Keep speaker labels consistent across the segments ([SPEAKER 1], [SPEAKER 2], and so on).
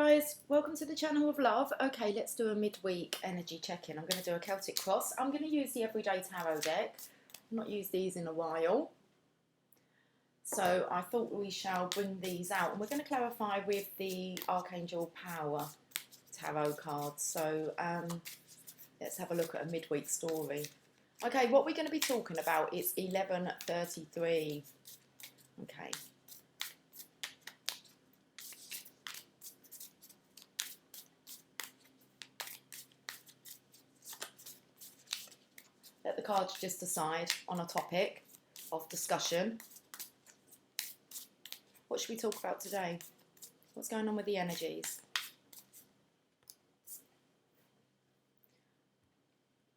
[SPEAKER 1] Guys, welcome to the channel of love. Okay, let's do a midweek energy check-in. I'm going to do a Celtic Cross. I'm going to use the Everyday Tarot deck. I've not used these in a while, so I thought we shall bring these out, and we're going to clarify with the Archangel Power tarot cards. So let's have a look at a midweek story. Okay, what we're going to be talking about is 11:33. Okay. Let the cards just decide on a topic of discussion. What should we talk about today? What's going on with the energies?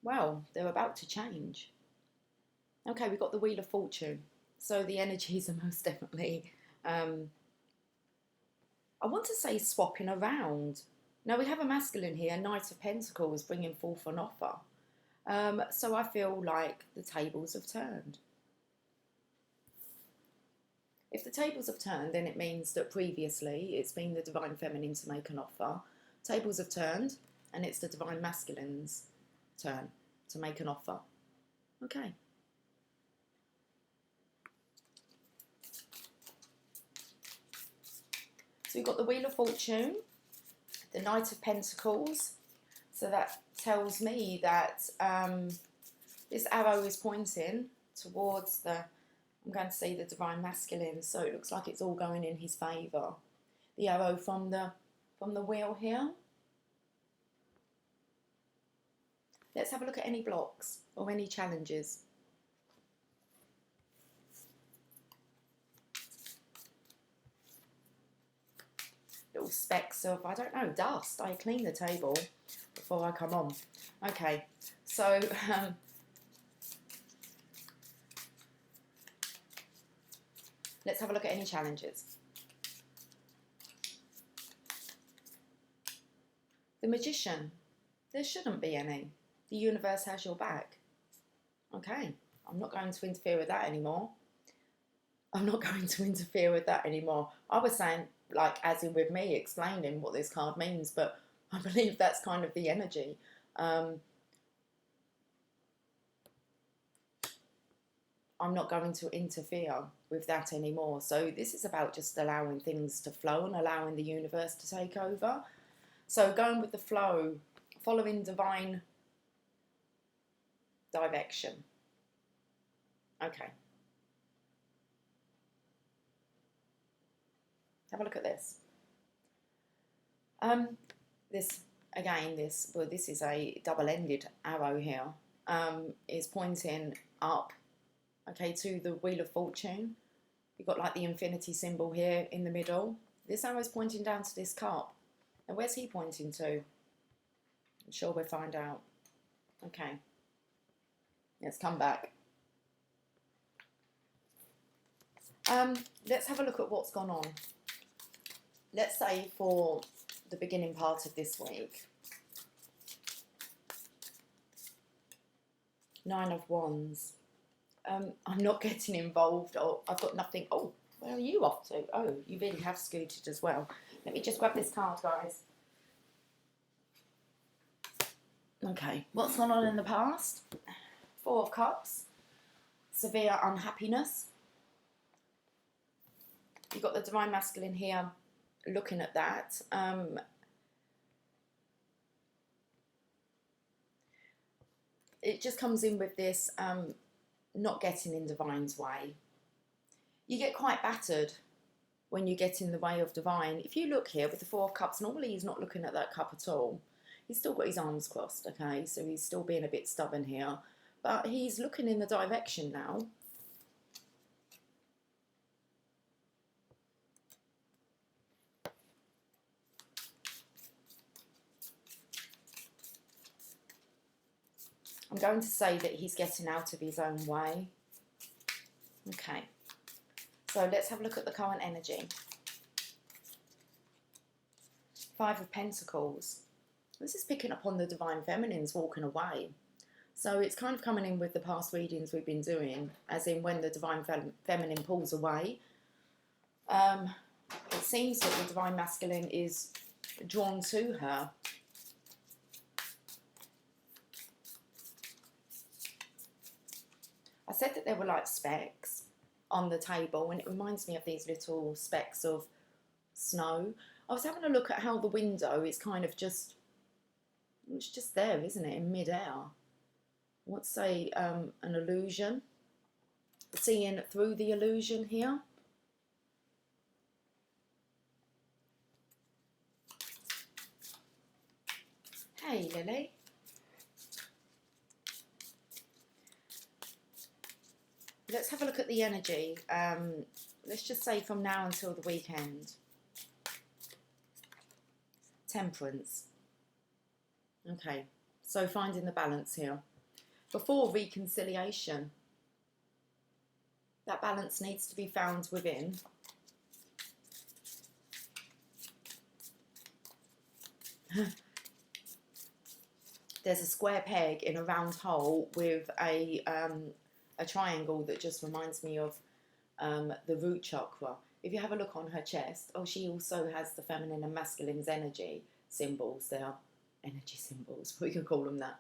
[SPEAKER 1] Well, they're about to change. Okay, we've got the Wheel of Fortune. So the energies are most definitely, I want to say, swapping around. Now we have a masculine here, Knight of Pentacles, bringing forth an offer. So I feel like the tables have turned. If the tables have turned, then it means that previously it's been the Divine Feminine to make an offer. Tables have turned, and it's the Divine Masculine's turn to make an offer. Okay. So we've got the Wheel of Fortune, the Knight of Pentacles. So that tells me that this arrow is pointing towards I'm going to say the Divine Masculine. So it looks like it's all going in his favour. The arrow from the wheel here. Let's have a look at any blocks or any challenges. Little specks of, I don't know, dust. I clean the table before I come on. Okay, so let's have a look at any challenges. The Magician. There shouldn't be any. The universe has your back. Okay, I'm not going to interfere with that anymore. I'm not going to interfere with that anymore. I was saying, like, as in with me explaining what this card means, but I believe that's kind of the energy. I'm not going to interfere with that anymore. So this is about just allowing things to flow and allowing the universe to take over. So going with the flow, following divine direction. Okay. Have a look at this. This is a double-ended arrow here. Is pointing up, okay, to the Wheel of Fortune. You've got like the infinity symbol here in the middle. This arrow is pointing down to this cup. And where's he pointing to? I'm sure we'll find out. Okay. Let's come back. Let's have a look at what's gone on. Let's say for the beginning part of this week. 9 of Wands. I'm not getting involved. Oh, I've got nothing. Oh, where are you off to? Oh, you really have scooted as well. Let me just grab this card, guys. Okay, what's gone on in the past? 4 of Cups. Severe unhappiness. You've got the Divine Masculine here looking at that. It just comes in with this not getting in Divine's way. You get quite battered when you get in the way of Divine. If you look here with the 4 of Cups, normally he's not looking at that cup at all. He's still got his arms crossed, okay? So he's still being a bit stubborn here. But he's looking in the direction now. I'm going to say that he's getting out of his own way. Okay. So let's have a look at the current energy. 5 of Pentacles. This is picking up on the Divine Feminine's walking away. So it's kind of coming in with the past readings we've been doing, as in when the Divine Feminine pulls away. It seems that the Divine Masculine is drawn to her. I said that there were like specks on the table, and it reminds me of these little specks of snow. I was having a look at how the window is kind of just, it's just there, isn't it, in mid-air. Let's say an illusion. Seeing through the illusion here. Hey, Lily. Let's have a look at the energy. Let's just say from now until the weekend. Temperance. Okay, so finding the balance here. Before reconciliation, that balance needs to be found within. There's a square peg in a round hole with a triangle that just reminds me of the root chakra. If you have a look on her chest, oh, she also has the feminine and masculine's energy symbols there. Energy symbols, we can call them that.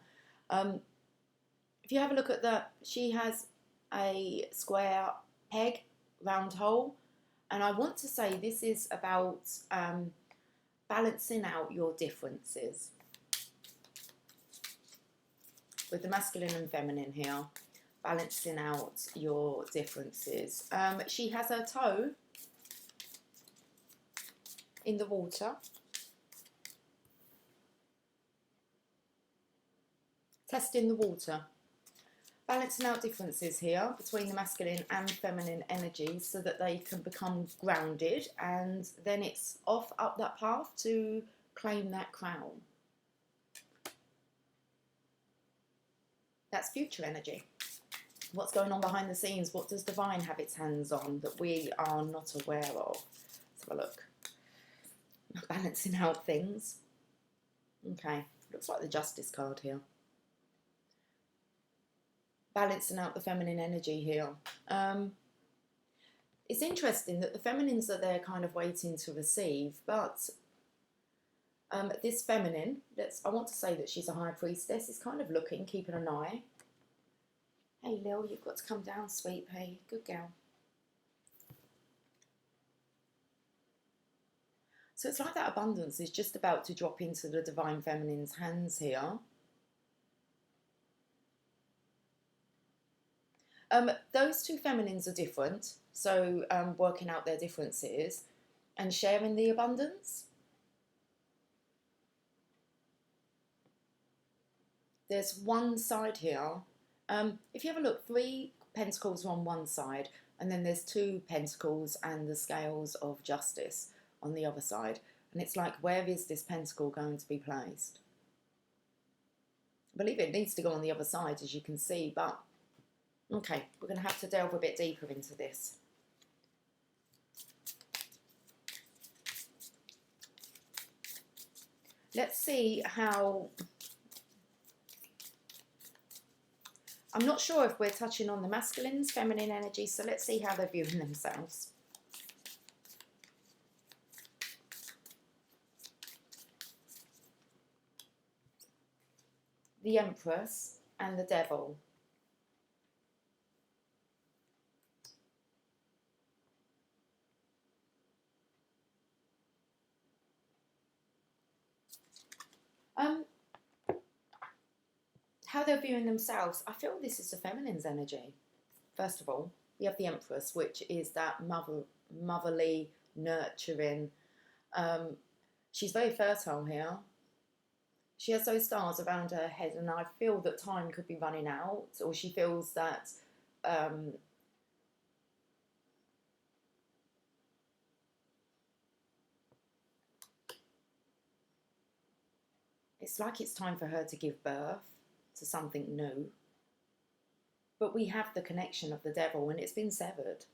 [SPEAKER 1] If you have a look at that, she has a square peg, round hole, and I want to say this is about balancing out your differences. With the masculine and feminine here, balancing out your differences. She has her toe in the water. Testing the water. Balancing out differences here between the masculine and feminine energies so that they can become grounded, and then it's off up that path to claim that crown. That's future energy. What's going on behind the scenes? What does divine have its hands on that we are not aware of? Let's have a look. Balancing out things. Okay, looks like the Justice card here. Balancing out the feminine energy here. It's interesting that the feminines are there kind of waiting to receive, but this feminine, I want to say that she's a high priestess, is kind of looking, keeping an eye. Hey Lil, you've got to come down, sweet pea. Good girl. So it's like that abundance is just about to drop into the divine feminine's hands here. Those two feminines are different, so working out their differences and sharing the abundance. There's one side here. If you have a look, 3 pentacles are on one side, and then there's 2 pentacles and the scales of justice on the other side. And it's like, where is this pentacle going to be placed? I believe it needs to go on the other side, as you can see, but okay, we're going to have to delve a bit deeper into this. Let's see how... I'm not sure if we're touching on the masculine's feminine energy, so let's see how they're viewing themselves. The Empress and the Devil. How they're viewing themselves, I feel this is the feminine's energy. First of all, we have the Empress, which is that motherly, nurturing. She's very fertile here. She has those stars around her head, and I feel that time could be running out, or she feels that it's like it's time for her to give birth to something new. But we have the connection of the Devil, and it's been severed.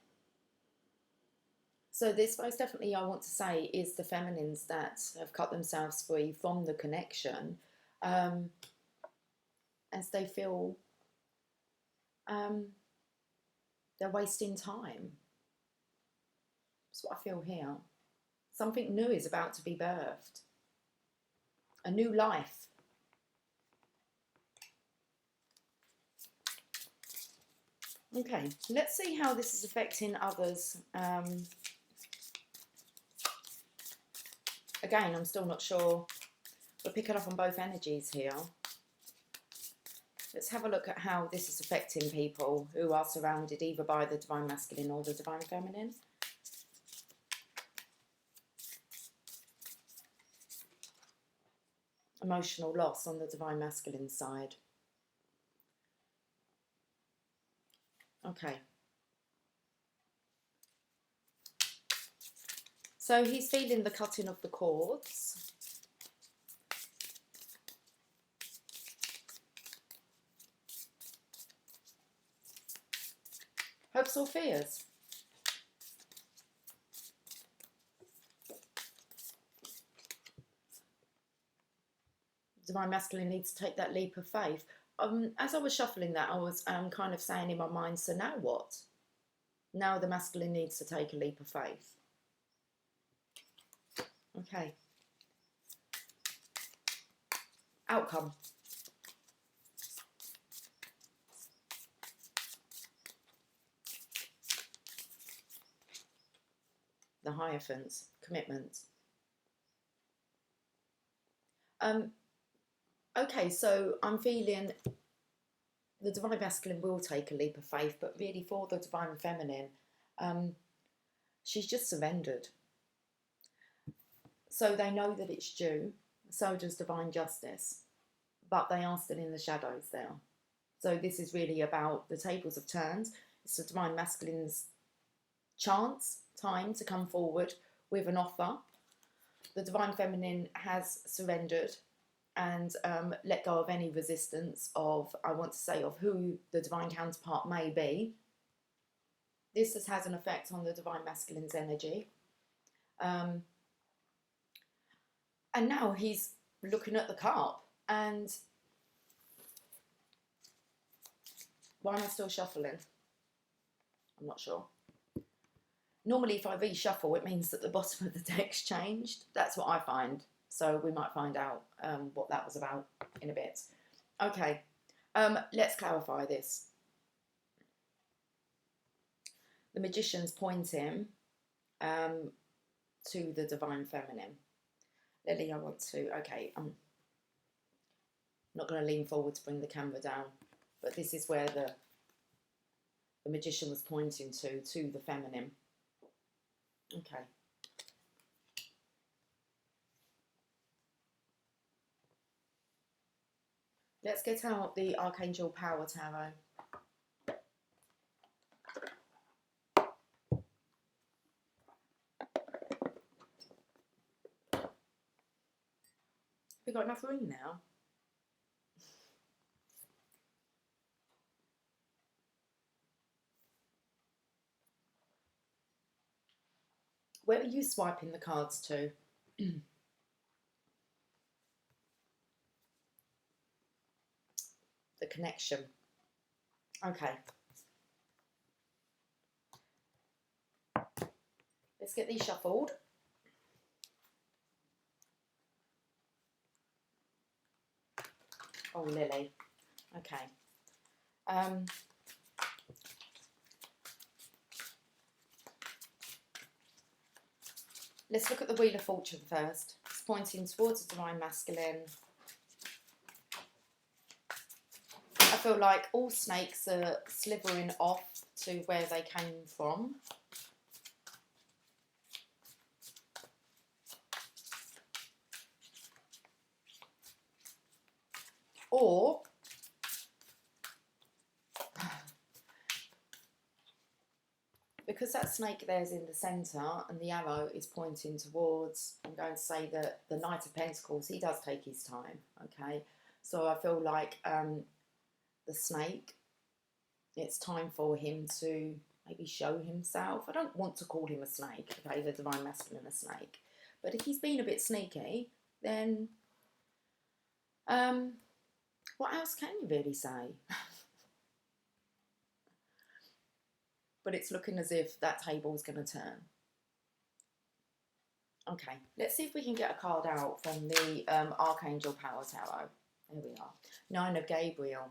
[SPEAKER 1] So this most definitely, I want to say, is the feminines that have cut themselves free from the connection, as they feel they're wasting time. That's what I feel here. Something new is about to be birthed. a new life. Okay, let's see how this is affecting others. Again, I'm still not sure. We're picking up on both energies here. Let's have a look at how this is affecting people who are surrounded either by the Divine Masculine or the Divine Feminine. Emotional loss on the Divine Masculine side. Okay. So he's feeling the cutting of the cords. Hopes or fears? Divine Masculine needs to take that leap of faith. As I was shuffling that, I was kind of saying in my mind, so now what? Now the Masculine needs to take a leap of faith. Okay. Outcome. The Hierophants. Commitment. Okay, so I'm feeling the Divine Masculine will take a leap of faith, but really for the Divine Feminine, she's just surrendered. So they know that it's due, so does Divine Justice, but they are still in the shadows there. So this is really about the tables have turned. It's the Divine Masculine's time to come forward with an offer. The Divine Feminine has surrendered and let go of any resistance of, I want to say, of who the Divine counterpart may be. This has an effect on the Divine Masculine's energy. And now he's looking at the cup and why am I still shuffling? I'm not sure. Normally if I reshuffle, it means that the bottom of the deck's changed. That's what I find. So we might find out what that was about in a bit. Okay, let's clarify this. The Magician's pointing to the Divine Feminine. Lily, I want to, okay, I'm not going to lean forward to bring the camera down, but this is where the Magician was pointing to the Feminine. Okay. Let's get out the Archangel Power Tarot. We've got enough room now. Where are you swiping the cards to? The connection. Okay. Let's get these shuffled. Oh, Lily. Okay. Let's look at the Wheel of Fortune first. It's pointing towards the Divine Masculine. I feel like all snakes are slithering off to where they came from. Or because that snake there's in the centre and the arrow is pointing towards, I'm going to say that the Knight of Pentacles, he does take his time, okay? So I feel like the snake, it's time for him to maybe show himself. I don't want to call him a snake, okay, the Divine Masculine a snake. But if he's been a bit sneaky, then what else can you really say? But it's looking as if that table's going to turn. Okay, let's see if we can get a card out from the Archangel Power Tarot. There we are. Nine of Gabriel.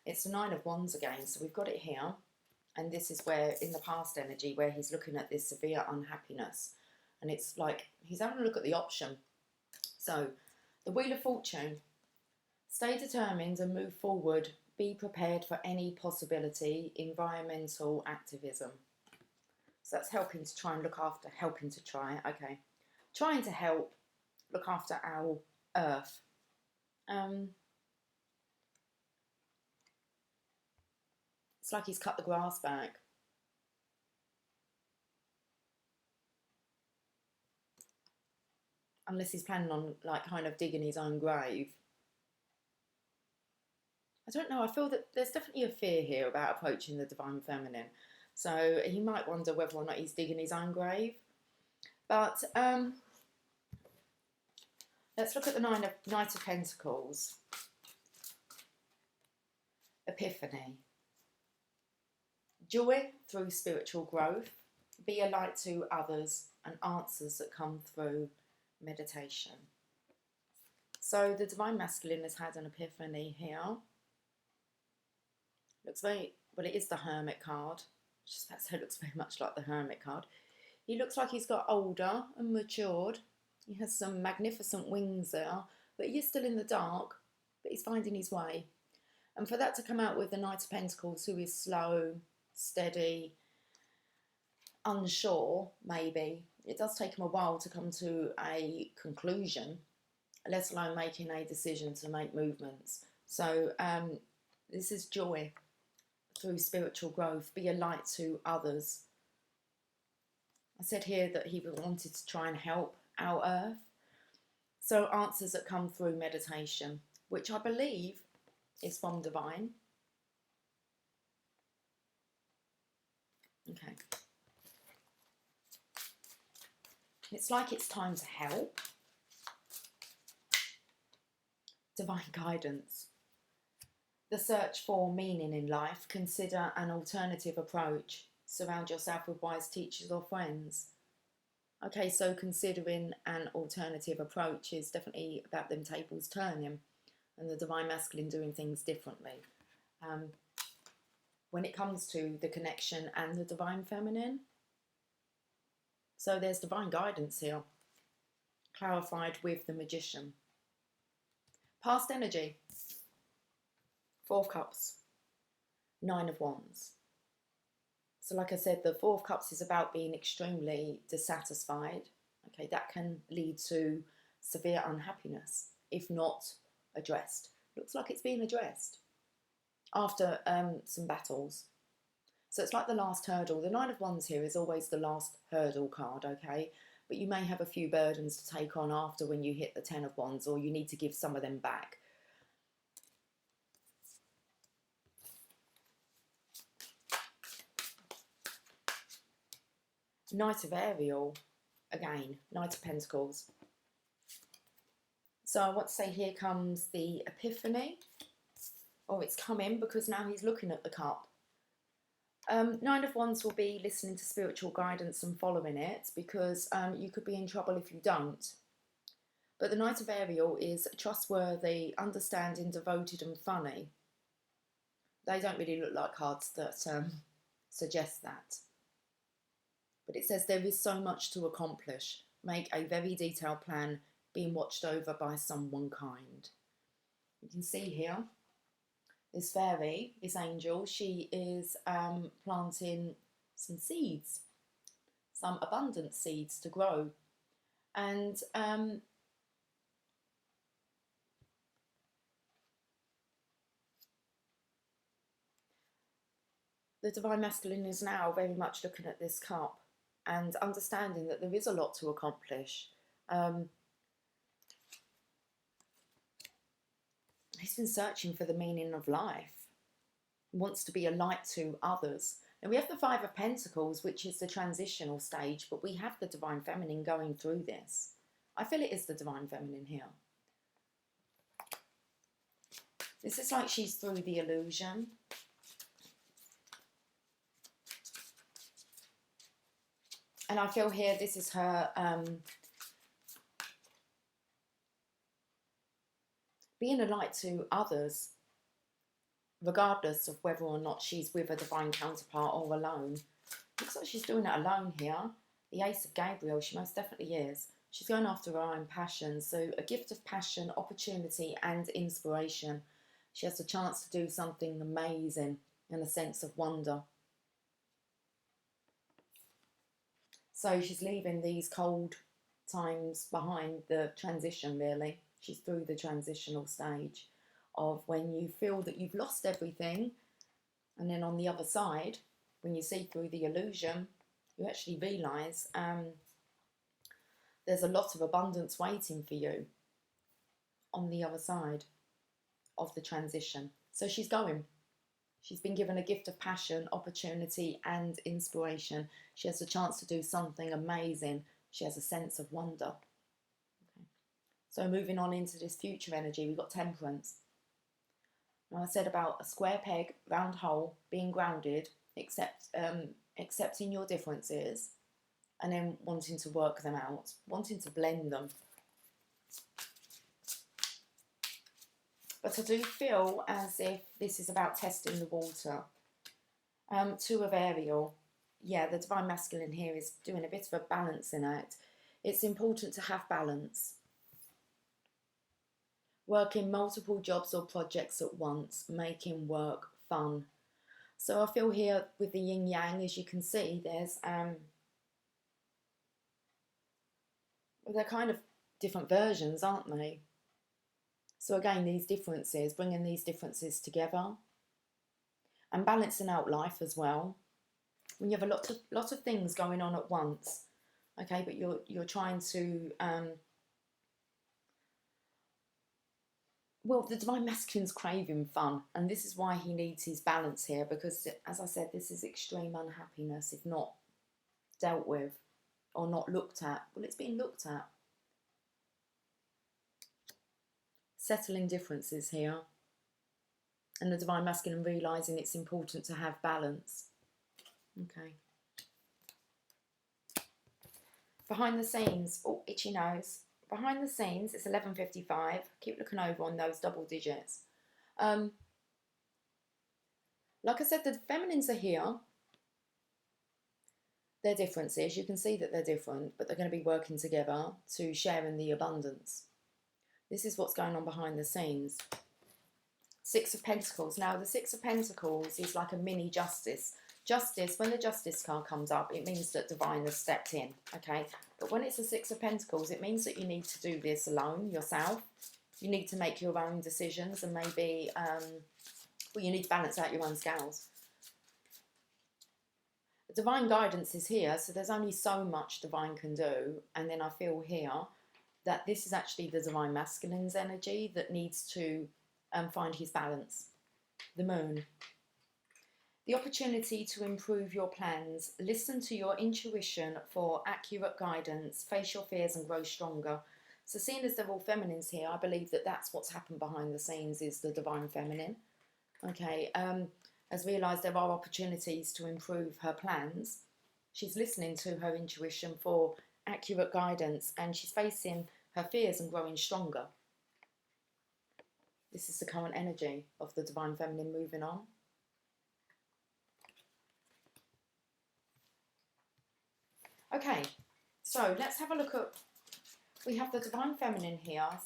[SPEAKER 1] It's the Nine of Wands again, so we've got it here. And this is where, in the past energy, where he's looking at this severe unhappiness. And it's like, he's having a look at the option. So, the Wheel of Fortune. Stay determined and move forward. Be prepared for any possibility. Environmental activism. So that's helping to try and look after, okay. Trying to help look after our earth. It's like he's cut the grass back. Unless he's planning on, like, kind of digging his own grave. I don't know, I feel that there's definitely a fear here about approaching the Divine Feminine. So he might wonder whether or not he's digging his own grave. But let's look at the Knight of Pentacles. Epiphany. Joy through spiritual growth. Be a light to others, and answers that come through meditation. So the Divine Masculine has had an epiphany here. Looks very, well, it is the Hermit card. Just about to say, it looks very much like the Hermit card. He looks like he's got older and matured. He has some magnificent wings there, but he is still in the dark, but he's finding his way. And for that to come out with the Knight of Pentacles, who is slow, steady, unsure, maybe, it does take him a while to come to a conclusion, let alone making a decision to make movements. So this is joy through spiritual growth. Be a light to others. I said here that he wanted to try and help our earth. So answers that come through meditation, which I believe is from Divine. Okay. It's like it's time to help. Divine guidance. The search for meaning in life. Consider an alternative approach. Surround yourself with wise teachers or friends. Okay, so considering an alternative approach is definitely about them tables turning and the Divine Masculine doing things differently. When it comes to the connection and the Divine Feminine. So there's divine guidance here, clarified with the Magician. Past energy. Four of Cups. Nine of Wands. So like I said, the Four of Cups is about being extremely dissatisfied. Okay, that can lead to severe unhappiness if not addressed. Looks like it's being addressed after some battles. So it's like the last hurdle. The Nine of Wands here is always the last hurdle card, okay? But you may have a few burdens to take on after when you hit the Ten of Wands, or you need to give some of them back. Knight of Ariel, again, Knight of Pentacles. So I want to say here comes the Epiphany. Oh, it's coming because now he's looking at the cup. Nine of Wands will be listening to spiritual guidance and following it, because you could be in trouble if you don't. But the Knight of Ariel is trustworthy, understanding, devoted and funny. They don't really look like cards that suggest that. But it says there is so much to accomplish. Make a very detailed plan, being watched over by someone kind. You can see here, this fairy, this angel, she is planting some seeds, some abundant seeds to grow. And the Divine Masculine is now very much looking at this cup and understanding that there is a lot to accomplish. He's been searching for the meaning of life. He wants to be a light to others. And we have the Five of Pentacles, which is the transitional stage, but we have the Divine Feminine going through this. I feel it is the Divine Feminine here. This is like she's through the illusion. And I feel here this is her being a light to others, regardless of whether or not she's with a divine counterpart or alone. Looks like she's doing it alone here. The Ace of Gabriel, she most definitely is. She's going after her own passion. So a gift of passion, opportunity and inspiration. She has a chance to do something amazing and a sense of wonder. So she's leaving these cold times behind, the transition really. She's through the transitional stage of when you feel that you've lost everything, and then on the other side, when you see through the illusion, you actually realise there's a lot of abundance waiting for you on the other side of the transition. So she's going. She's been given a gift of passion, opportunity and inspiration. She has a chance to do something amazing. She has a sense of wonder. Okay. So moving on into this future energy, we've got Temperance. Now I said about a square peg, round hole, being grounded, accepting your differences, and then wanting to work them out, wanting to blend them. But I do feel as if this is about testing the water. Two of Ariel. Yeah, the Divine Masculine here is doing a bit of a balancing act. It's important to have balance. Working multiple jobs or projects at once, making work fun. So I feel here with the yin yang, as you can see, there's they're kind of different versions, aren't they? So again, these differences, bringing these differences together and balancing out life as well. When you have a lot of things going on at once, okay, but you're trying to well, the Divine Masculine's craving fun, and this is why he needs his balance here, because, as I said, this is extreme unhappiness if not dealt with or not looked at. Well, it's being looked at. Settling differences here. And the Divine Masculine realising it's important to have balance. Okay. Behind the scenes, oh, itchy nose. Behind the scenes, it's 11:55. Keep looking over on those double digits. Like I said, the feminines are here. Their differences, you can see that they're different, but they're going to be working together to share in the abundance. This is what's going on behind the scenes. Six of Pentacles. Now, the Six of Pentacles is like a mini justice. Justice, when the Justice card comes up, it means that Divine has stepped in, okay? But when it's a Six of Pentacles, it means that you need to do this alone, yourself. You need to make your own decisions and maybe, well, you need to balance out your own scales. The Divine guidance is here, so there's only so much Divine can do. And then I feel here that this is actually the Divine Masculine's energy that needs to find his balance. The Moon. The opportunity to improve your plans. Listen to your intuition for accurate guidance. Face your fears and grow stronger. So seeing as they're all feminines here, I believe that that's what's happened behind the scenes is the Divine Feminine. Okay, has realised there are opportunities to improve her plans. She's listening to her intuition for accurate guidance and she's facing her fears and growing stronger. This is the current energy of the Divine Feminine moving on. Okay, so let's have a look at, we have the Divine Feminine here. I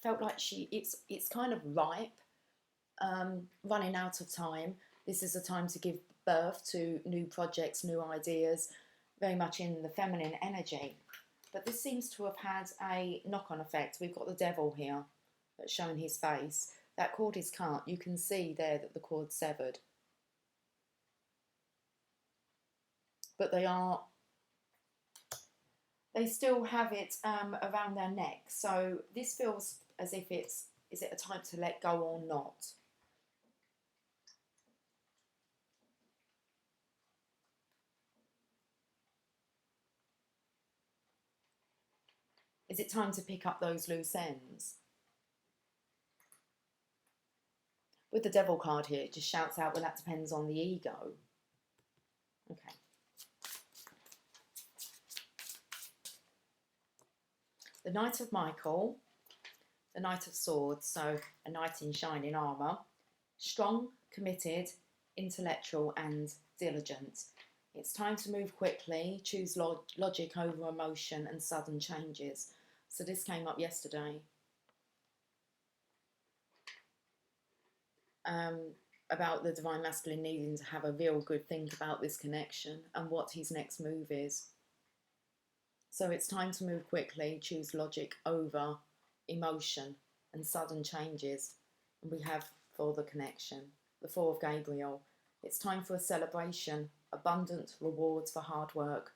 [SPEAKER 1] felt like it's kind of ripe, running out of time. This is a time to give birth to new projects, new ideas, very much in the feminine energy. But this seems to have had a knock-on effect. We've got the Devil here that's showing his face. That cord is cut. You can see there that the cord's severed. But they still have it around their neck. So this feels as if is it a time to let go or not? Is it time to pick up those loose ends? With the Devil card here, it just shouts out, well, that depends on the ego. Okay. The Knight of Michael. the Knight of Swords, so a knight in shining armour. Strong, committed, intellectual and diligent. It's time to move quickly, choose logic over emotion and sudden changes. So this came up yesterday. About the Divine Masculine needing to have a real good think about this connection and what his next move is. So it's time to move quickly, choose logic over emotion and sudden changes. And we have for the connection, the Four of Gabriel. It's time for a celebration, abundant rewards for hard work.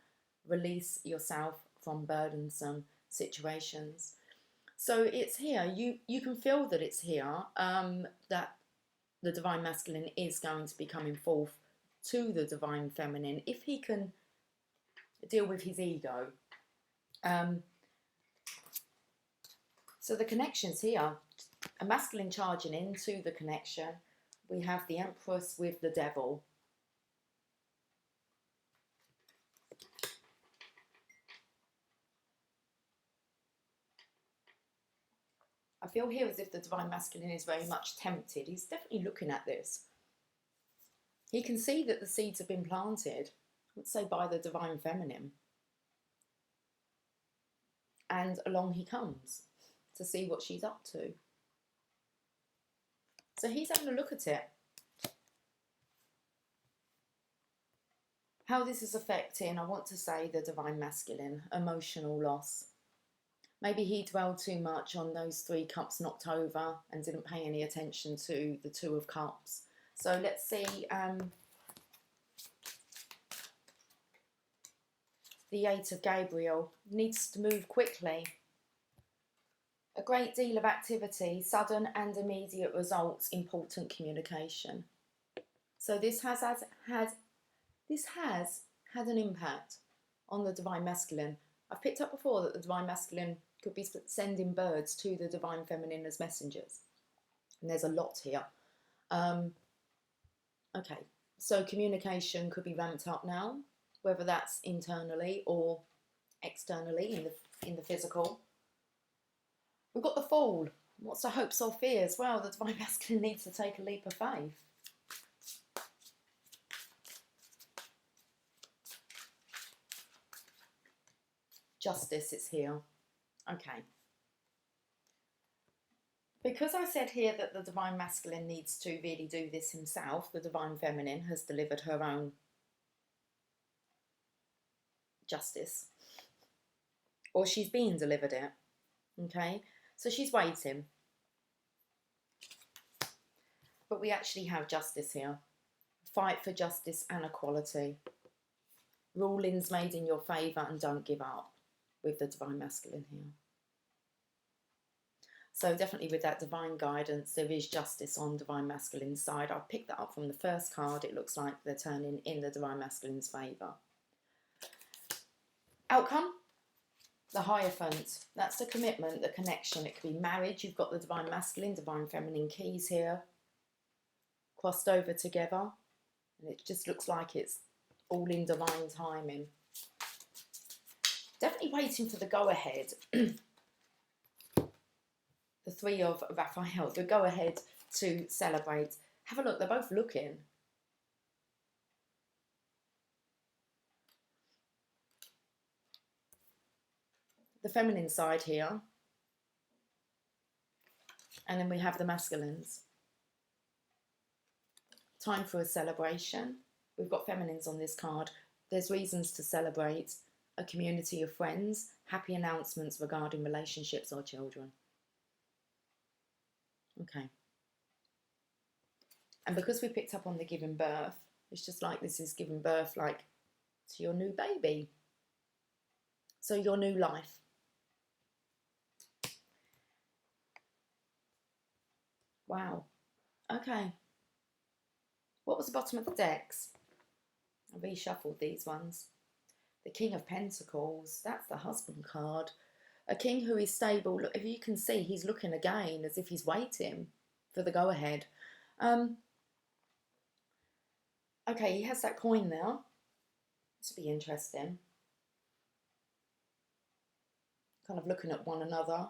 [SPEAKER 1] Release yourself from burdensome situations. So it's here. You can feel that it's here, that the Divine Masculine is going to be coming forth to the Divine Feminine if he can deal with his ego. So the connection's here. A masculine charging into the connection. We have the Empress with the Devil. I feel here as if the Divine Masculine is very much tempted. He's definitely looking at this. He can see that the seeds have been planted, let's say by the Divine Feminine. And along he comes to see what she's up to. So he's having a look at it. How this is affecting, I want to say, the Divine Masculine, emotional loss. Maybe he dwelled too much on those 3 cups knocked over and didn't pay any attention to the 2 of cups. So let's see the 8 of Gabriel. Needs to move quickly. A great deal of activity, sudden and immediate results, important communication. So this has had an impact on the Divine Masculine. I've picked up before that the Divine Masculine could be sending birds to the Divine Feminine as messengers. And there's a lot here. Okay, so communication could be ramped up now, whether that's internally or externally in the physical. We've got the Fool. What's the hopes or fears? Well, the Divine Masculine needs to take a leap of faith. Justice is here. Okay. Because I said here that the Divine Masculine needs to really do this himself, the Divine Feminine has delivered her own justice. Or she's being delivered it. Okay? So she's waiting. But we actually have justice here. Fight for justice and equality. Rulings made in your favour and don't give up with the Divine Masculine here. So definitely with that divine guidance, there is justice on Divine Masculine's side. I picked that up from the first card. It looks like they're turning in the Divine Masculine's favour. Outcome? The Hierophant. That's the commitment, the connection. It could be marriage. You've got the Divine Masculine, Divine Feminine keys here. Crossed over together. And it just looks like it's all in divine timing. Definitely waiting for the go-ahead. The 3 of Raphael, the go-ahead to celebrate. Have a look, they're both looking. The feminine side here. And then we have the masculines. Time for a celebration. We've got feminines on this card. There's reasons to celebrate. A community of friends. Happy announcements regarding relationships or children. Okay. And because we picked up on the giving birth, it's just like this is giving birth like to your new baby. So your new life. Wow. Okay. What was the bottom of the decks? I reshuffled these ones. The King of Pentacles, that's the husband card. A king who is stable. Look, if you can see, he's looking again as if he's waiting for the go-ahead. Okay, he has that coin there. This will be interesting. Kind of looking at one another.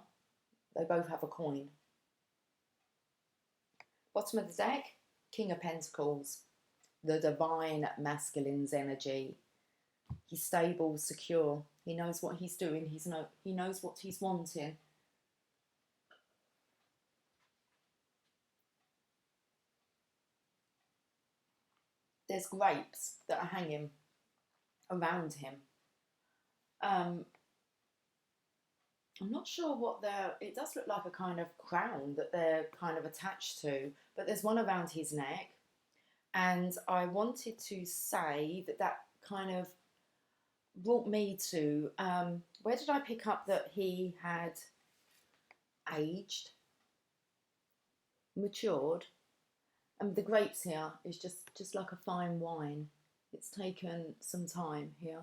[SPEAKER 1] They both have a coin. Bottom of the deck, King of Pentacles, the divine masculine's energy. He's stable, secure. He knows what he's doing. He knows what he's wanting. There's grapes that are hanging around him. I'm not sure what it does look like a kind of crown that they're kind of attached to, but there's one around his neck. And I wanted to say that kind of brought me to, where did I pick up that he had aged, matured? And the grapes here is just like a fine wine. It's taken some time here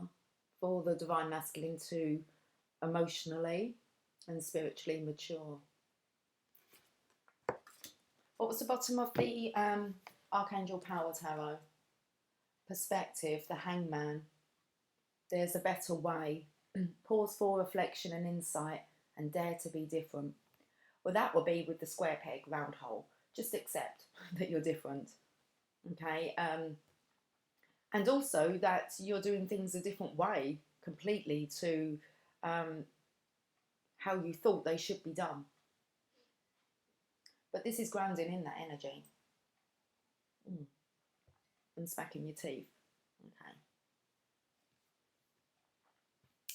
[SPEAKER 1] for the divine masculine to emotionally and spiritually mature. What was the bottom of the Archangel Power Tarot? Perspective, the Hangman. There's a better way. Pause for reflection and insight and dare to be different. Well, that will be with the square peg, round hole. Just accept that you're different. Okay? And also that you're doing things a different way completely to how you thought they should be done. But this is grounding in that energy. And smacking your teeth. Okay.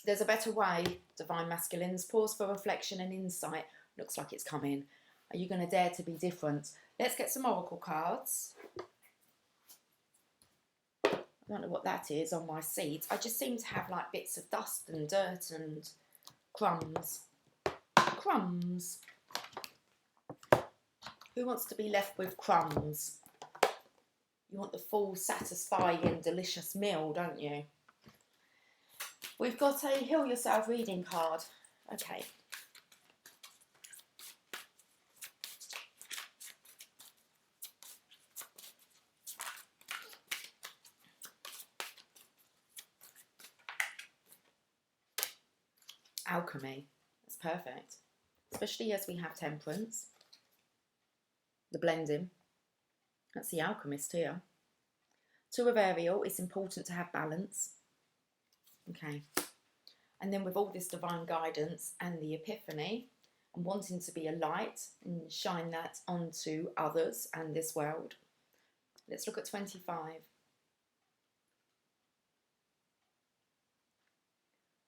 [SPEAKER 1] There's a better way, divine masculines. Pause for reflection and insight. Looks like it's coming. Are you going to dare to be different? Let's get some oracle cards. I don't know what that is on my seeds. I just seem to have like bits of dust and dirt and crumbs. Crumbs. Who wants to be left with crumbs? You want the full, satisfying, delicious meal, don't you? We've got a Heal Yourself reading card. Okay. Alchemy. That's perfect. Especially as we have temperance. The blending. That's the alchemist here. Two of Ariel, it's important to have balance. Okay. And then with all this divine guidance and the epiphany, and wanting to be a light and shine that onto others and this world. Let's look at 25.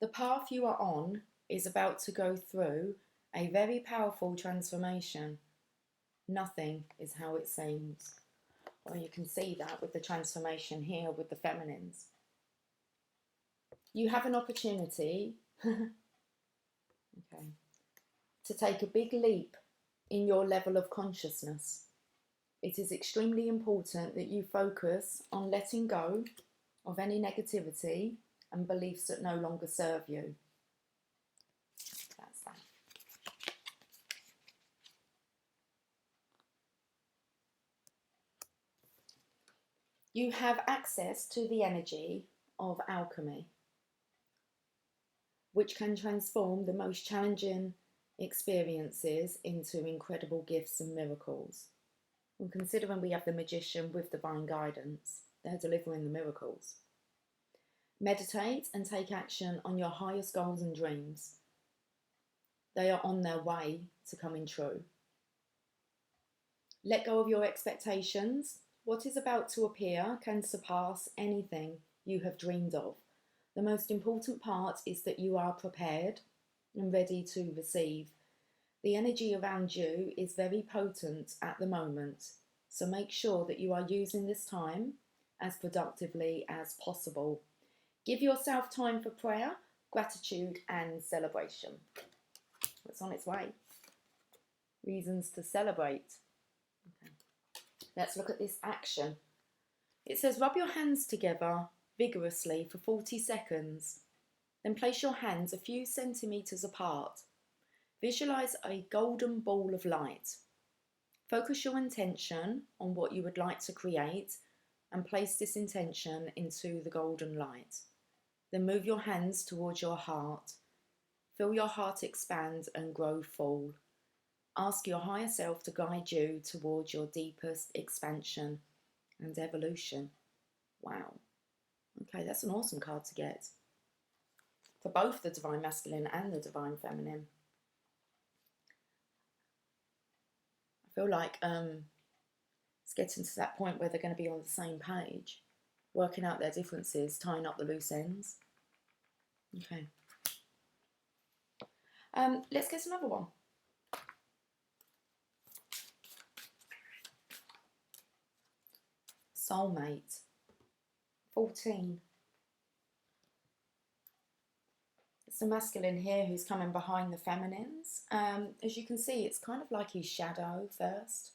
[SPEAKER 1] The path you are on is about to go through a very powerful transformation. Nothing is how it seems. Well, you can see that with the transformation here with the feminines. You have an opportunity okay, to take a big leap in your level of consciousness. It is extremely important that you focus on letting go of any negativity and beliefs that no longer serve you. That's that. You have access to the energy of alchemy, which can transform the most challenging experiences into incredible gifts and miracles. And considering we have the magician with divine guidance, they're delivering the miracles. Meditate and take action on your highest goals and dreams. They are on their way to coming true. Let go of your expectations. What is about to appear can surpass anything you have dreamed of. The most important part is that you are prepared and ready to receive. The energy around you is very potent at the moment, so make sure that you are using this time as productively as possible. Give yourself time for prayer, gratitude and celebration. It's on its way. Reasons to celebrate. Okay. Let's look at this action. It says rub your hands together vigorously for 40 seconds. Then place your hands a few centimetres apart. Visualise a golden ball of light. Focus your intention on what you would like to create and place this intention into the golden light. Then move your hands towards your heart. Feel your heart expand and grow full. Ask your higher self to guide you towards your deepest expansion and evolution. Wow. Okay, that's an awesome card to get. For both the Divine Masculine and the Divine Feminine. I feel like it's getting to that point where they're going to be on the same page, working out their differences, tying up the loose ends. Okay. Let's get another one. Soulmate. 14. It's the masculine here who's coming behind the feminines. As you can see, it's kind of like his shadow first.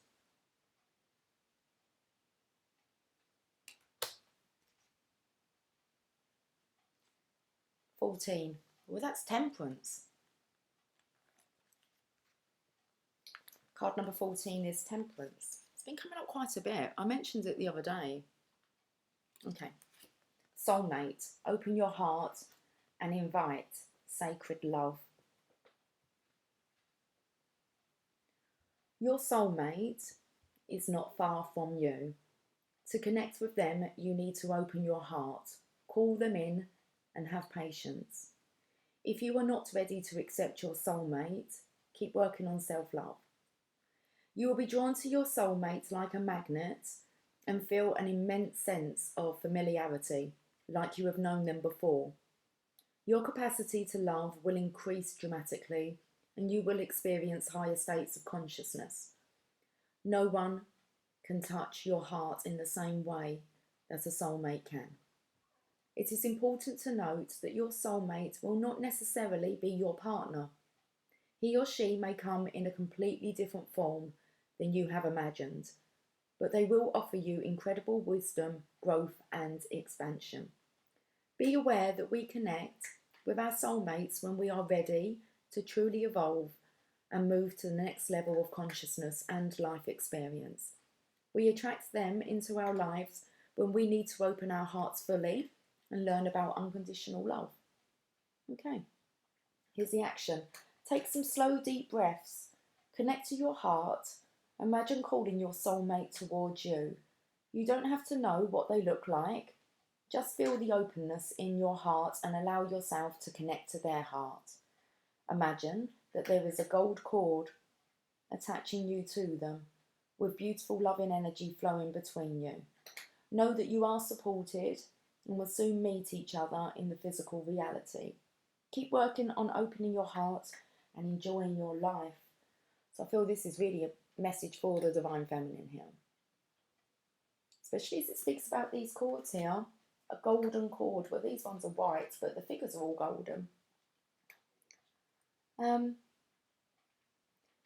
[SPEAKER 1] Well, that's Temperance. Card number 14 is Temperance. It's been coming up quite a bit. I mentioned it the other day. Okay. Soulmate. Open your heart and invite sacred love. Your soulmate is not far from you. To connect with them, you need to open your heart, call them in, and have patience. If you are not ready to accept your soulmate, keep working on self-love. You will be drawn to your soulmate like a magnet and feel an immense sense of familiarity, like you have known them before. Your capacity to love will increase dramatically, and you will experience higher states of consciousness. No one can touch your heart in the same way that a soulmate can. It is important to note that your soulmate will not necessarily be your partner. He or she may come in a completely different form than you have imagined, but they will offer you incredible wisdom, growth, and expansion. Be aware that we connect with our soulmates when we are ready to truly evolve and move to the next level of consciousness and life experience. We attract them into our lives when we need to open our hearts fully and learn about unconditional love. Okay, here's the action. Take some slow, deep breaths. Connect to your heart. Imagine calling your soulmate towards you. You don't have to know what they look like. Just feel the openness in your heart and allow yourself to connect to their heart. Imagine that there is a gold cord attaching you to them, with beautiful loving energy flowing between you. Know that you are supported and will soon meet each other in the physical reality. Keep working on opening your heart and enjoying your life. So I feel this is really a message for the Divine Feminine here. Especially as it speaks about these cords here. A golden cord. Well, these ones are white, but the figures are all golden.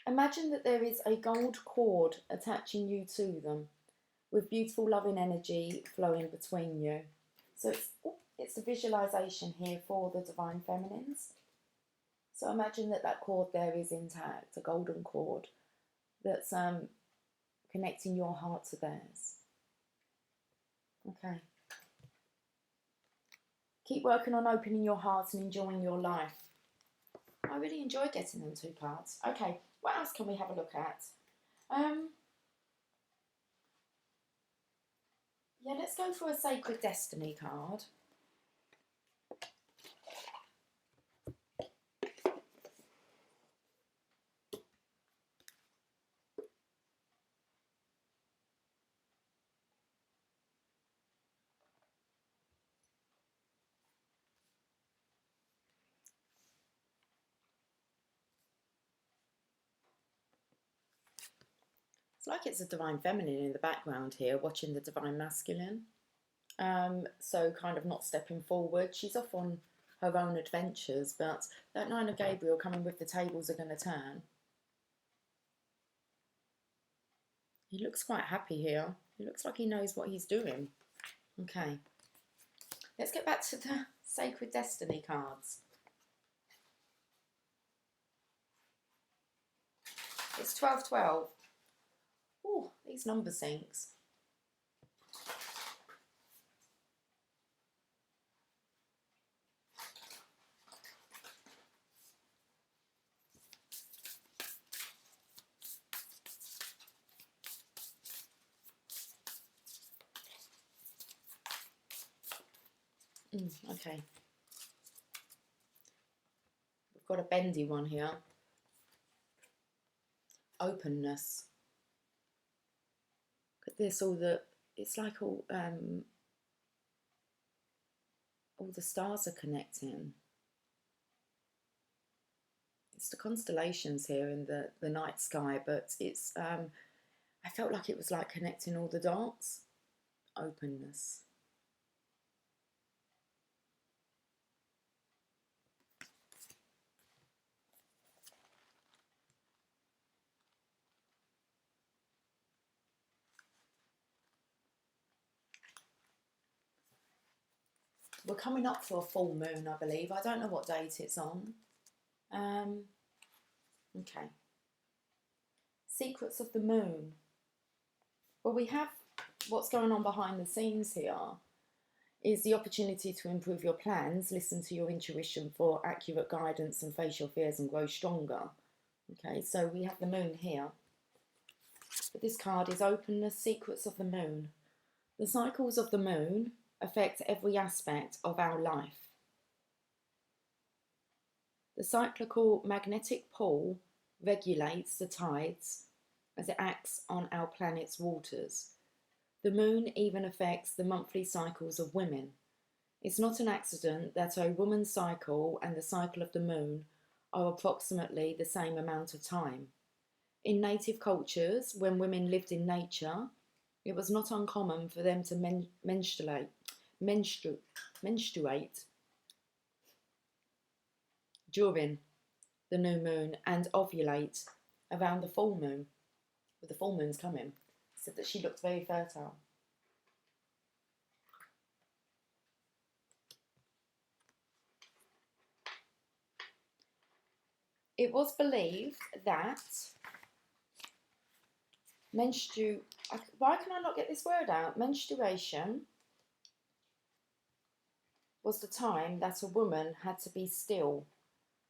[SPEAKER 1] Imagine that there is a gold cord attaching you to them, with beautiful loving energy flowing between you. So it's a visualization here for the Divine Feminines. So imagine that cord there is intact, a golden cord that's connecting your heart to theirs. Okay. Keep working on opening your heart and enjoying your life. I really enjoy getting them two cards. Okay, what else can we have a look at? Yeah, let's go for a Sacred Destiny card. It's like it's a Divine Feminine in the background here, watching the Divine Masculine. So kind of not stepping forward. She's off on her own adventures, but that Nine of Gabriel coming with the tables are going to turn. He looks quite happy here. He looks like he knows what he's doing. Okay. Let's get back to the Sacred Destiny cards. It's 1212. Oh, these number syncs. Okay. We've got a bendy one here. Openness. Look at this, it's like all the stars are connecting. It's the constellations here in the night sky, but it's I felt like it was like connecting all the dots. Openness. We're coming up for a full moon, I believe. I don't know what date it's on. Okay. Secrets of the moon. Well, we have what's going on behind the scenes here is the opportunity to improve your plans, listen to your intuition for accurate guidance and face your fears and grow stronger. Okay, so we have the moon here. But this card is Openness, Secrets of the Moon. The cycles of the moon affect every aspect of our life. The cyclical magnetic pull regulates the tides as it acts on our planet's waters. The moon even affects the monthly cycles of women. It's not an accident that a woman's cycle and the cycle of the moon are approximately the same amount of time. In native cultures, when women lived in nature, it was not uncommon for them to menstruate during the new moon and ovulate around the full moon. With the full moon's coming, said that she looked very fertile. It was believed that why can I not get this word out? Menstruation was the time that a woman had to be still,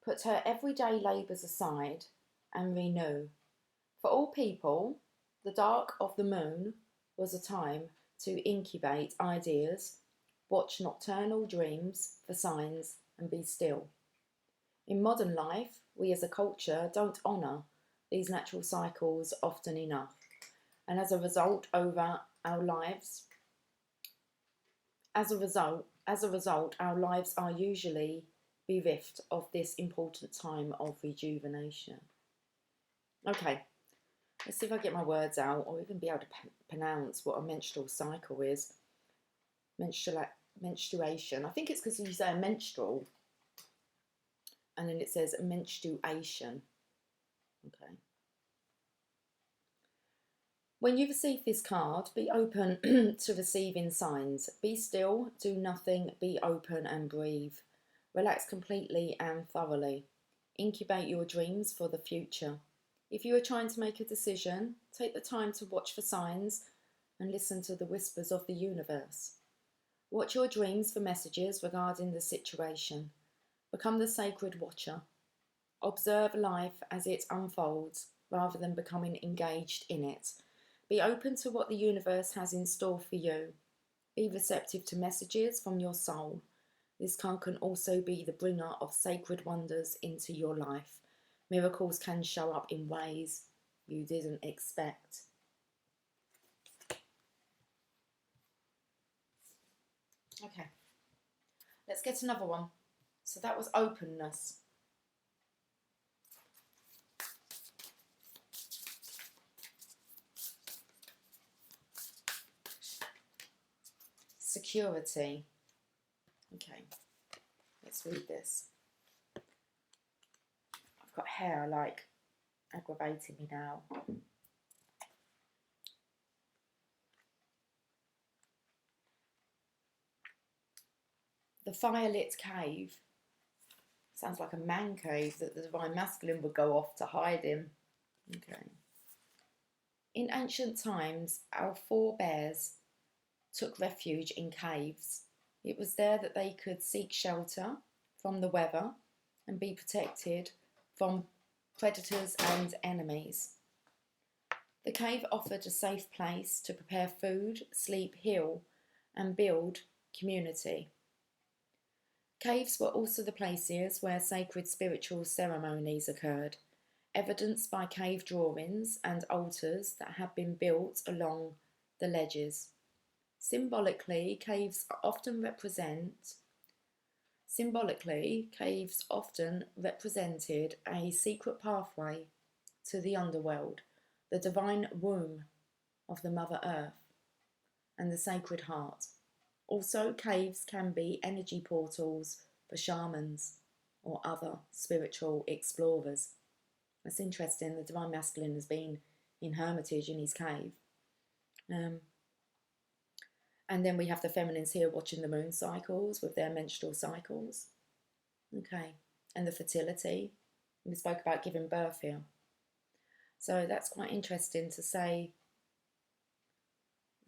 [SPEAKER 1] put her everyday labours aside and renew. For all people, the dark of the moon was a time to incubate ideas, watch nocturnal dreams for signs and be still. In modern life, we as a culture don't honour these natural cycles often enough. And as a result, our lives are usually bereft of this important time of rejuvenation. Okay, let's see if I get my words out or even be able to pronounce what a menstrual cycle is. Menstruation. I think it's because you say menstrual and then it says menstruation. Okay. When you receive this card, be open to receiving signs. Be still, do nothing, be open and breathe. Relax completely and thoroughly. Incubate your dreams for the future. If you are trying to make a decision, take the time to watch for signs and listen to the whispers of the universe. Watch your dreams for messages regarding the situation. Become the sacred watcher. Observe life as it unfolds rather than becoming engaged in it. Be open to what the universe has in store for you. Be receptive to messages from your soul. This card can also be the bringer of sacred wonders into your life. Miracles can show up in ways you didn't expect. Okay, let's get another one. So that was openness. Security. Okay, let's read this. I've got hair like aggravating me now. The firelit cave. Sounds like a man cave that the divine masculine would go off to hide in. Okay. In ancient times, our forebears took refuge in caves. It was there that they could seek shelter from the weather and be protected from predators and enemies. The cave offered a safe place to prepare food, sleep, heal, and build community. Caves were also the places where sacred spiritual ceremonies occurred, evidenced by cave drawings and altars that had been built along the ledges. Symbolically, caves often represented a secret pathway to the underworld, the divine womb of the Mother Earth, and the Sacred Heart. Also, caves can be energy portals for shamans or other spiritual explorers. That's interesting. The Divine Masculine has been in hermitage in his cave. And then we have the feminines here watching the moon cycles with their menstrual cycles. Okay. And the fertility. We spoke about giving birth here. So that's quite interesting to say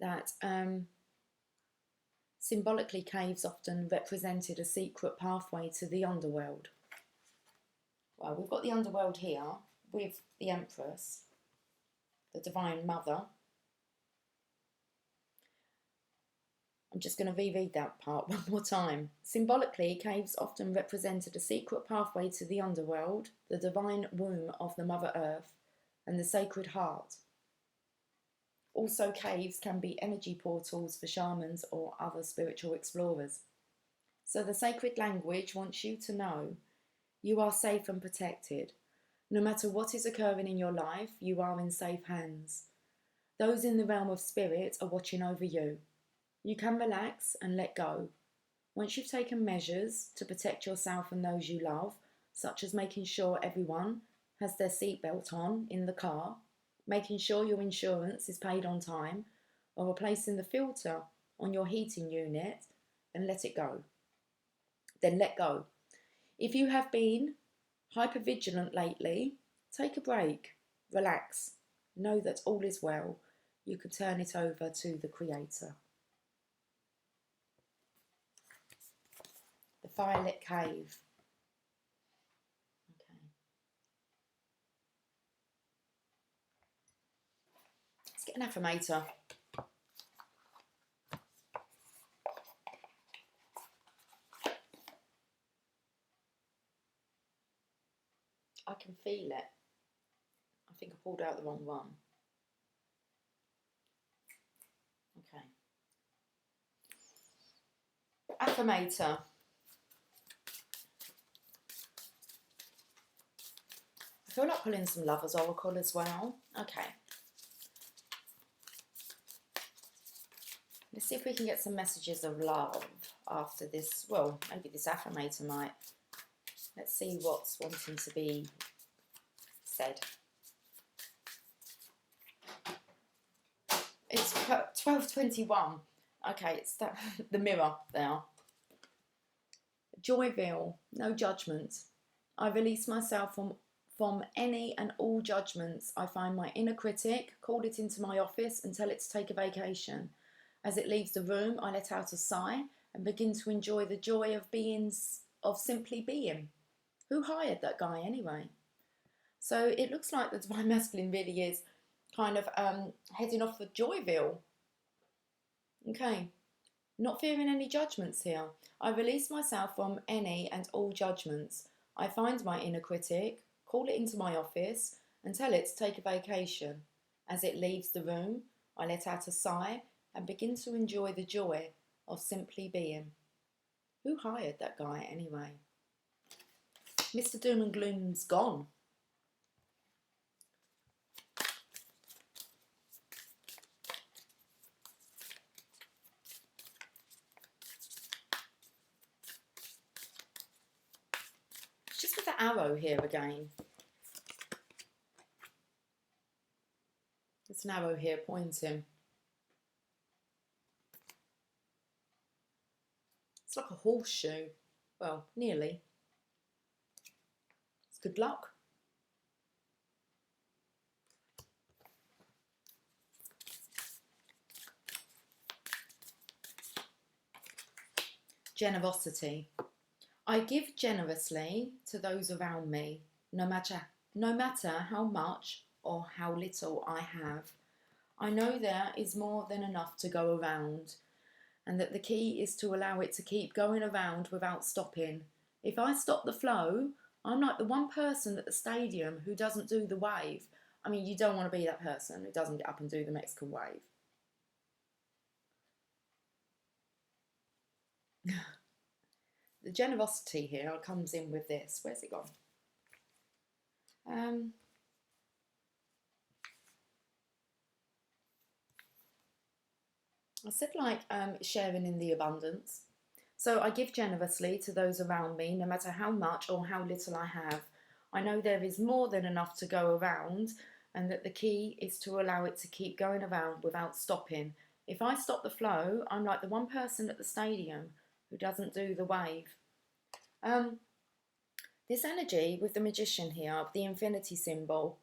[SPEAKER 1] that symbolically caves often represented a secret pathway to the underworld. Well, we've got the underworld here with the Empress, the Divine Mother. I'm just going to reread that part one more time. Symbolically, caves often represented a secret pathway to the underworld, the divine womb of the Mother Earth, and the Sacred Heart. Also, caves can be energy portals for shamans or other spiritual explorers. So the sacred language wants you to know you are safe and protected. No matter what is occurring in your life, you are in safe hands. Those in the realm of spirit are watching over you. You can relax and let go. Once you've taken measures to protect yourself and those you love, such as making sure everyone has their seatbelt on in the car, making sure your insurance is paid on time, or replacing the filter on your heating unit, then let it go. Then let go. If you have been hypervigilant lately, take a break, relax, know that all is well. You can turn it over to the Creator. The Firelit Cave. Okay. Let's get an affirmator. I can feel it. I think I pulled out the wrong one. Okay. Affirmator. I feel like pulling some Lover's Oracle as well. Okay. Let's see if we can get some messages of love after this. Well, maybe this affirmator might. Let's see what's wanting to be said. It's 12:21. Okay, it's that, the mirror there. Joyville, no judgment. I release myself from any and all judgments. I find my inner critic, call it into my office and tell it to take a vacation. As it leaves the room, I let out a sigh and begin to enjoy the joy of simply being. Who hired that guy anyway? So it looks like the Divine Masculine really is kind of heading off for Joyville. Okay. Not fearing any judgments here. I release myself from any and all judgments. I find my inner critic, call it into my office, and tell it to take a vacation. As it leaves the room, I let out a sigh and begin to enjoy the joy of simply being. Who hired that guy anyway? Mr. Doom and Gloom's gone. Just with the arrow here again. There's an arrow here pointing. It's like a horseshoe. Well, nearly. It's good luck. Generosity. I give generously to those around me, no matter how much or how little I have. I know there is more than enough to go around. and that the key is to allow it to keep going around without stopping. If I stop the flow, I'm like the one person at the stadium who doesn't do the wave. I mean, you don't want to be that person who doesn't get up and do the Mexican wave. The generosity here comes in with this. Where's it gone? I said like sharing in the abundance. So I give generously to those around me, no matter how much or how little I have. I know there is more than enough to go around, and that the key is to allow it to keep going around without stopping. If I stop the flow, I'm like the one person at the stadium who doesn't do the wave. This energy with the magician here, the infinity symbol,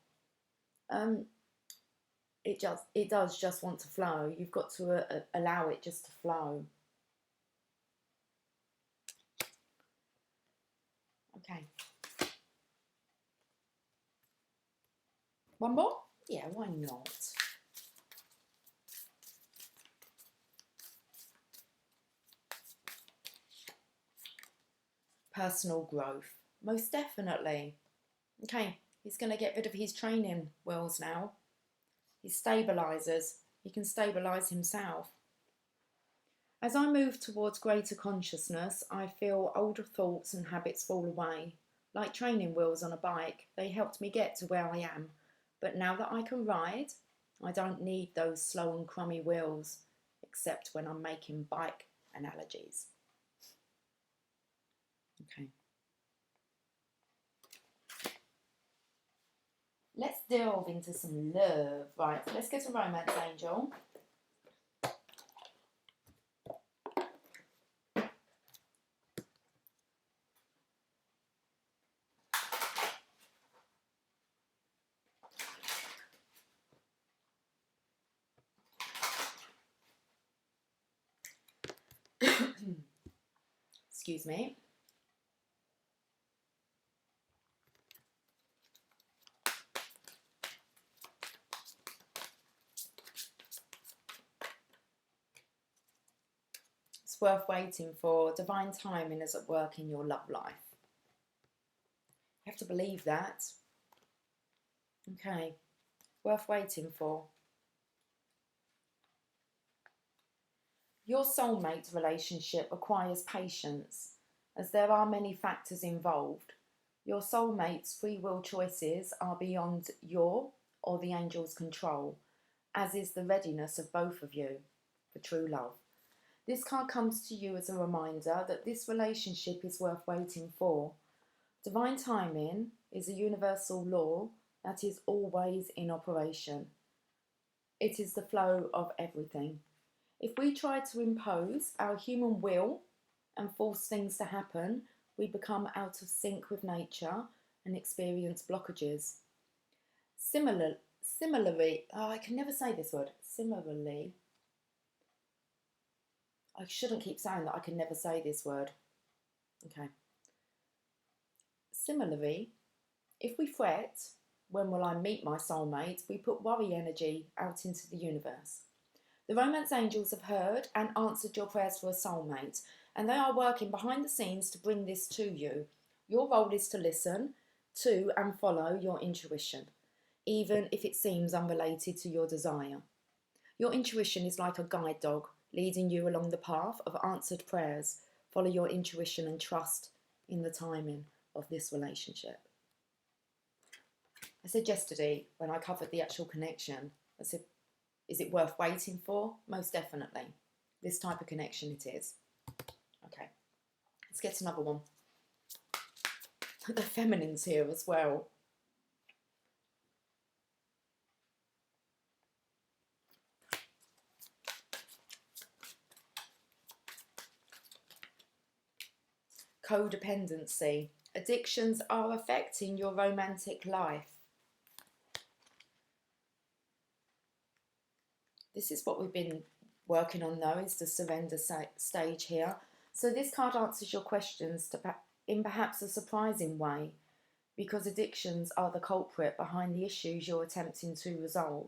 [SPEAKER 1] it does just want to flow. You've got to allow it just to flow. Okay. One more? Yeah, why not? Personal growth. Most definitely. Okay, he's going to get rid of his training wheels now. His stabilizers. He can stabilize himself. As I move towards greater consciousness, I feel older thoughts and habits fall away. Like training wheels on a bike, they helped me get to where I am. But now that I can ride, I don't need those slow and crummy wheels, except when I'm making bike analogies. Okay. Let's delve into some love. Right, let's get a romance angel. Excuse me. It's worth waiting for. Divine timing is at work in your love life. You have to believe that. Okay. Worth waiting for. Your soulmate relationship requires patience, as there are many factors involved. Your soulmate's free will choices are beyond your or the angel's control, as is the readiness of both of you for true love. This card comes to you as a reminder that this relationship is worth waiting for. Divine timing is a universal law that is always in operation. It is the flow of everything. If we try to impose our human will and force things to happen, we become out of sync with nature and experience blockages. Similarly, I can never say this word. Similarly, I shouldn't keep saying that I can never say this word. Okay. Similarly, if we fret, when will I meet my soulmate, we put worry energy out into the universe. The romance angels have heard and answered your prayers for a soulmate, and they are working behind the scenes to bring this to you. Your role is to listen to and follow your intuition, even if it seems unrelated to your desire. Your intuition is like a guide dog, leading you along the path of answered prayers. Follow your intuition and trust in the timing of this relationship. I said yesterday, when I covered the actual connection, I said, is it worth waiting for? Most definitely. This type of connection it is. Okay, let's get another one. The feminine's here as well. Codependency. Addictions are affecting your romantic life. This is what we've been working on though, is the surrender stage here. So this card answers your questions in perhaps a surprising way, because addictions are the culprit behind the issues you're attempting to resolve.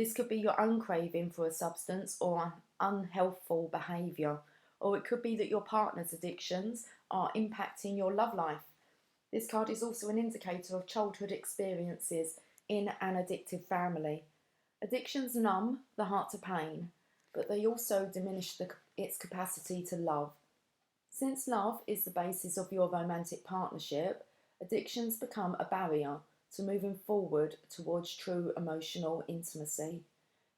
[SPEAKER 1] This could be your own craving for a substance or unhealthful behaviour, or it could be that your partner's addictions are impacting your love life. This card is also an indicator of childhood experiences in an addictive family. Addictions numb the heart to pain, but they also diminish its capacity to love. Since love is the basis of your romantic partnership, addictions become a barrier to moving forward towards true emotional intimacy.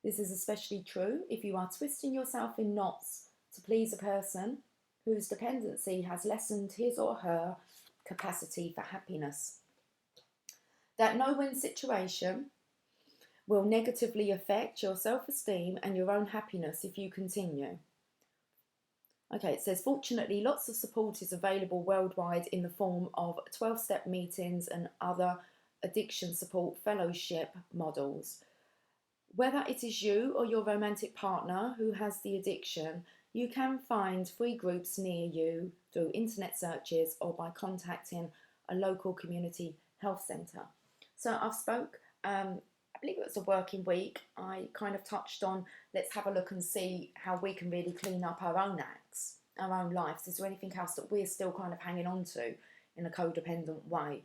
[SPEAKER 1] This is especially true if you are twisting yourself in knots to please a person whose dependency has lessened his or her capacity for happiness. That no-win situation will negatively affect your self-esteem and your own happiness if you continue. Okay, it says, fortunately, lots of support is available worldwide in the form of 12-step meetings and other addiction support fellowship models. Whether it is you or your romantic partner who has the addiction, you can find free groups near you through internet searches or by contacting a local community health centre. So I've spoke, I believe it was a working week, I kind of touched on, let's have a look and see how we can really clean up our own acts, our own lives. Is there anything else that we're still kind of hanging on to in a codependent way?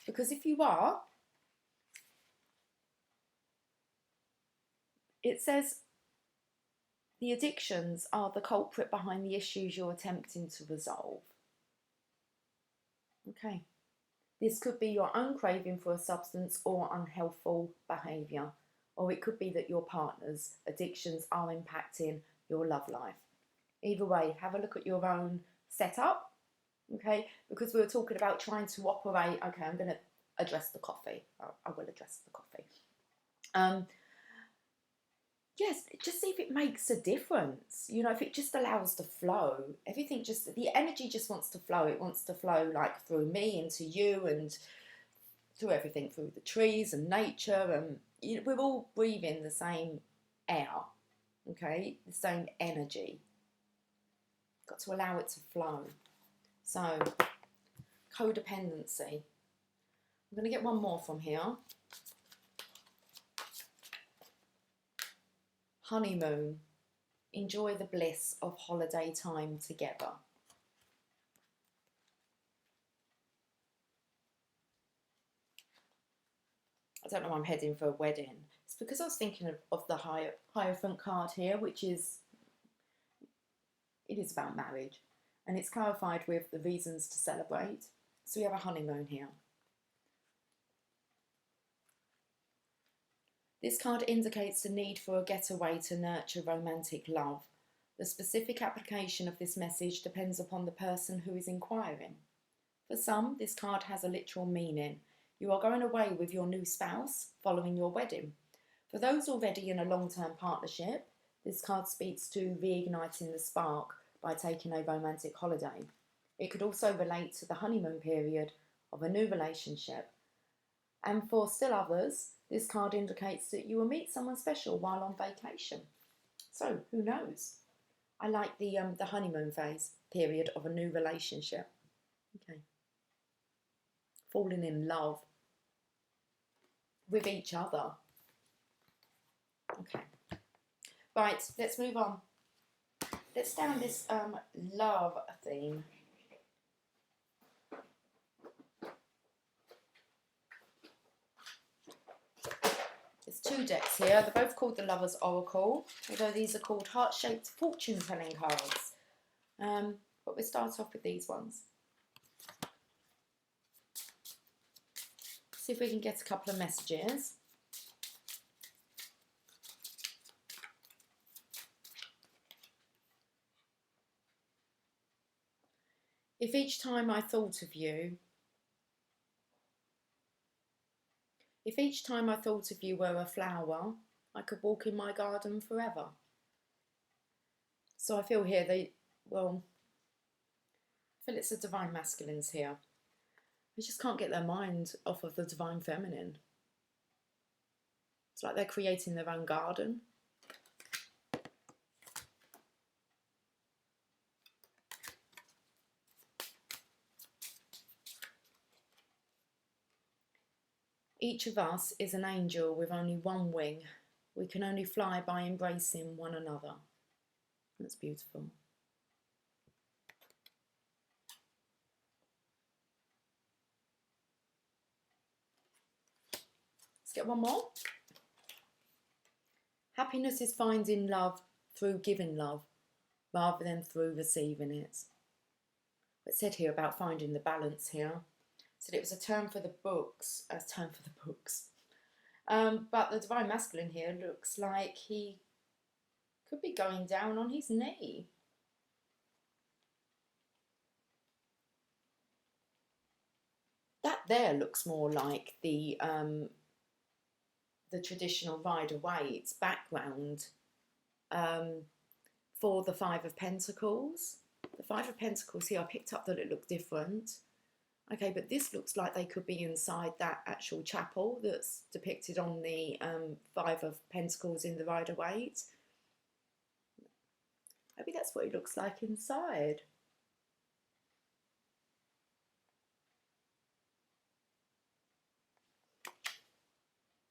[SPEAKER 1] Because if you are, it says the addictions are the culprit behind the issues you're attempting to resolve. Okay. This could be your own craving for a substance or unhealthful behaviour, or it could be that your partner's addictions are impacting your love life. Either way, have a look at your own setup, okay? Because we were talking about trying to operate, okay, I'm going to address the coffee. I will address the coffee. Yes, just see if it makes a difference. You know, if it just allows the flow, everything just, the energy just wants to flow. It wants to flow like through me into you and through everything, through the trees and nature. And you know, we're all breathing the same air, okay? The same energy. Got to allow it to flow. So, codependency. I'm going to get one more from here. Honeymoon. Enjoy the bliss of holiday time together. I don't know why I'm heading for a wedding. It's because I was thinking of the Hierophant card here, which is, it is about marriage. And it's clarified with the reasons to celebrate. So we have a honeymoon here. This card indicates the need for a getaway to nurture romantic love. The specific application of this message depends upon the person who is inquiring. For some, this card has a literal meaning. You are going away with your new spouse following your wedding. For those already in a long-term partnership, this card speaks to reigniting the spark by taking a romantic holiday. It could also relate to the honeymoon period of a new relationship. And for still others, this card indicates that you will meet someone special while on vacation. So, who knows? I like the honeymoon phase period of a new relationship. Okay. Falling in love with each other. Okay. Right, let's move on. Let's stay on this love theme. There's two decks here. They're both called the Lover's Oracle, although these are called heart-shaped fortune-telling cards. But we'll start off with these ones. See if we can get a couple of messages. If each time I thought of you, were a flower, I could walk in my garden forever. So I feel here I feel it's the divine masculines here. They just can't get their mind off of the divine feminine. It's like they're creating their own garden. Each of us is an angel with only one wing. We can only fly by embracing one another. That's beautiful. Let's get one more. Happiness is finding love through giving love rather than through receiving it. It said here about finding the balance here. It said it was a term for the books. But the Divine Masculine here looks like he could be going down on his knee. That there looks more like the traditional Rider-Waite background for the Five of Pentacles. The Five of Pentacles here, I picked up that it looked different. Okay, but this looks like they could be inside that actual chapel that's depicted on the Five of Pentacles in the Rider-Waite. Maybe that's what it looks like inside.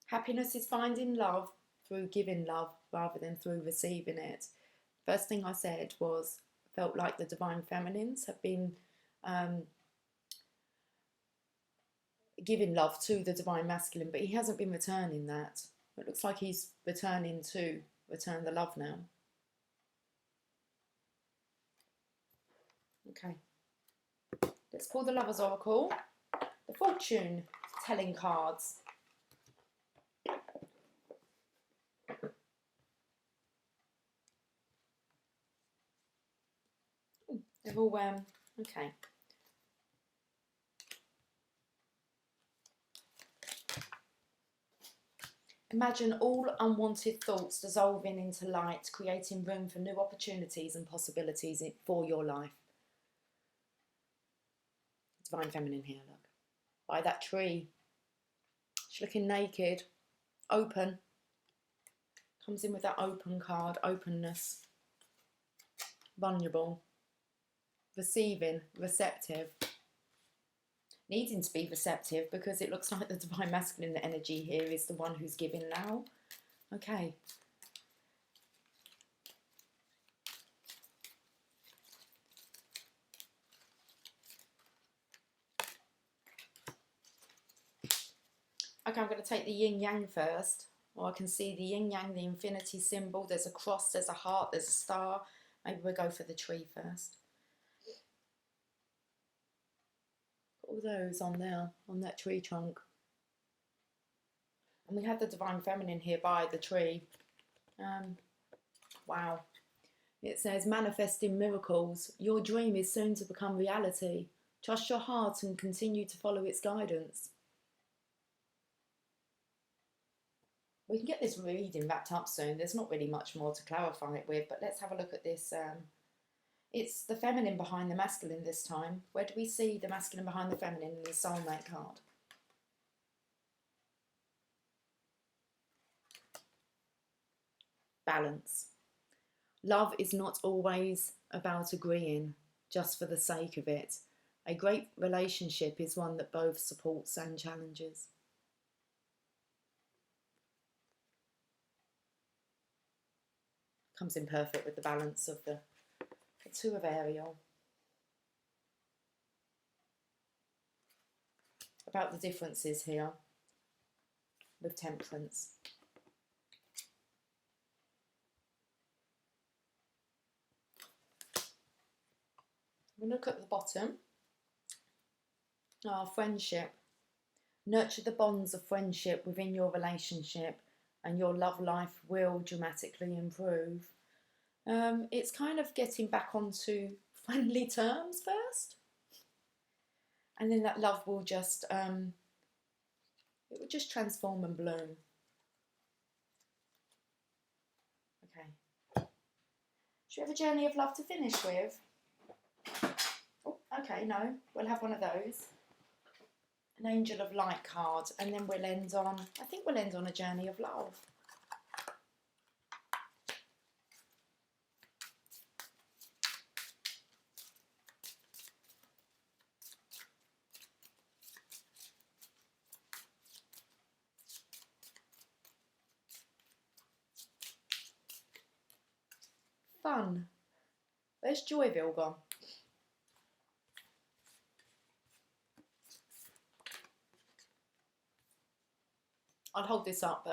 [SPEAKER 1] Happiness is finding love through giving love rather than through receiving it. First thing I said was, felt like the Divine Feminines have been giving love to the Divine Masculine, but he hasn't been returning that. It looks like he's returning to return the love now. Okay. Let's pull the Lover's Oracle. The fortune telling cards. They've all, okay. Imagine all unwanted thoughts dissolving into light, creating room for new opportunities and possibilities for your life. Divine Feminine here, look. By that tree. She's looking naked, open. Comes in with that open card, openness. Vulnerable. Receiving, receptive. Needing to be receptive because it looks like the Divine Masculine energy here is the one who's giving now. Okay. Okay, I'm going to take the yin yang first. Or I can see the yin yang, the infinity symbol. There's a cross, there's a heart, there's a star. Maybe we'll go for the tree first. All those on there, on that tree trunk. And we have the Divine Feminine here by the tree. Wow. It says, manifesting miracles. Your dream is soon to become reality. Trust your heart and continue to follow its guidance. We can get this reading wrapped up soon. There's not really much more to clarify it with, but let's have a look at this. It's the feminine behind the masculine this time. Where do we see the masculine behind the feminine in the soulmate card? Balance. Love is not always about agreeing just for the sake of it. A great relationship is one that both supports and challenges. Comes in perfect with the balance of the Two of Ariel. About the differences here with Temperance. We look at the bottom. Our friendship. Nurture the bonds of friendship within your relationship and your love life will dramatically improve. It's kind of getting back onto friendly terms first. And then that love will just, it will just transform and bloom. Okay. Should we have a journey of love to finish with? Oh, okay, no. We'll have one of those. An Angel of Light card. And then we'll end on, I think we'll end on a journey of love. Fun. Where's Joyville gone? I'll hold this up.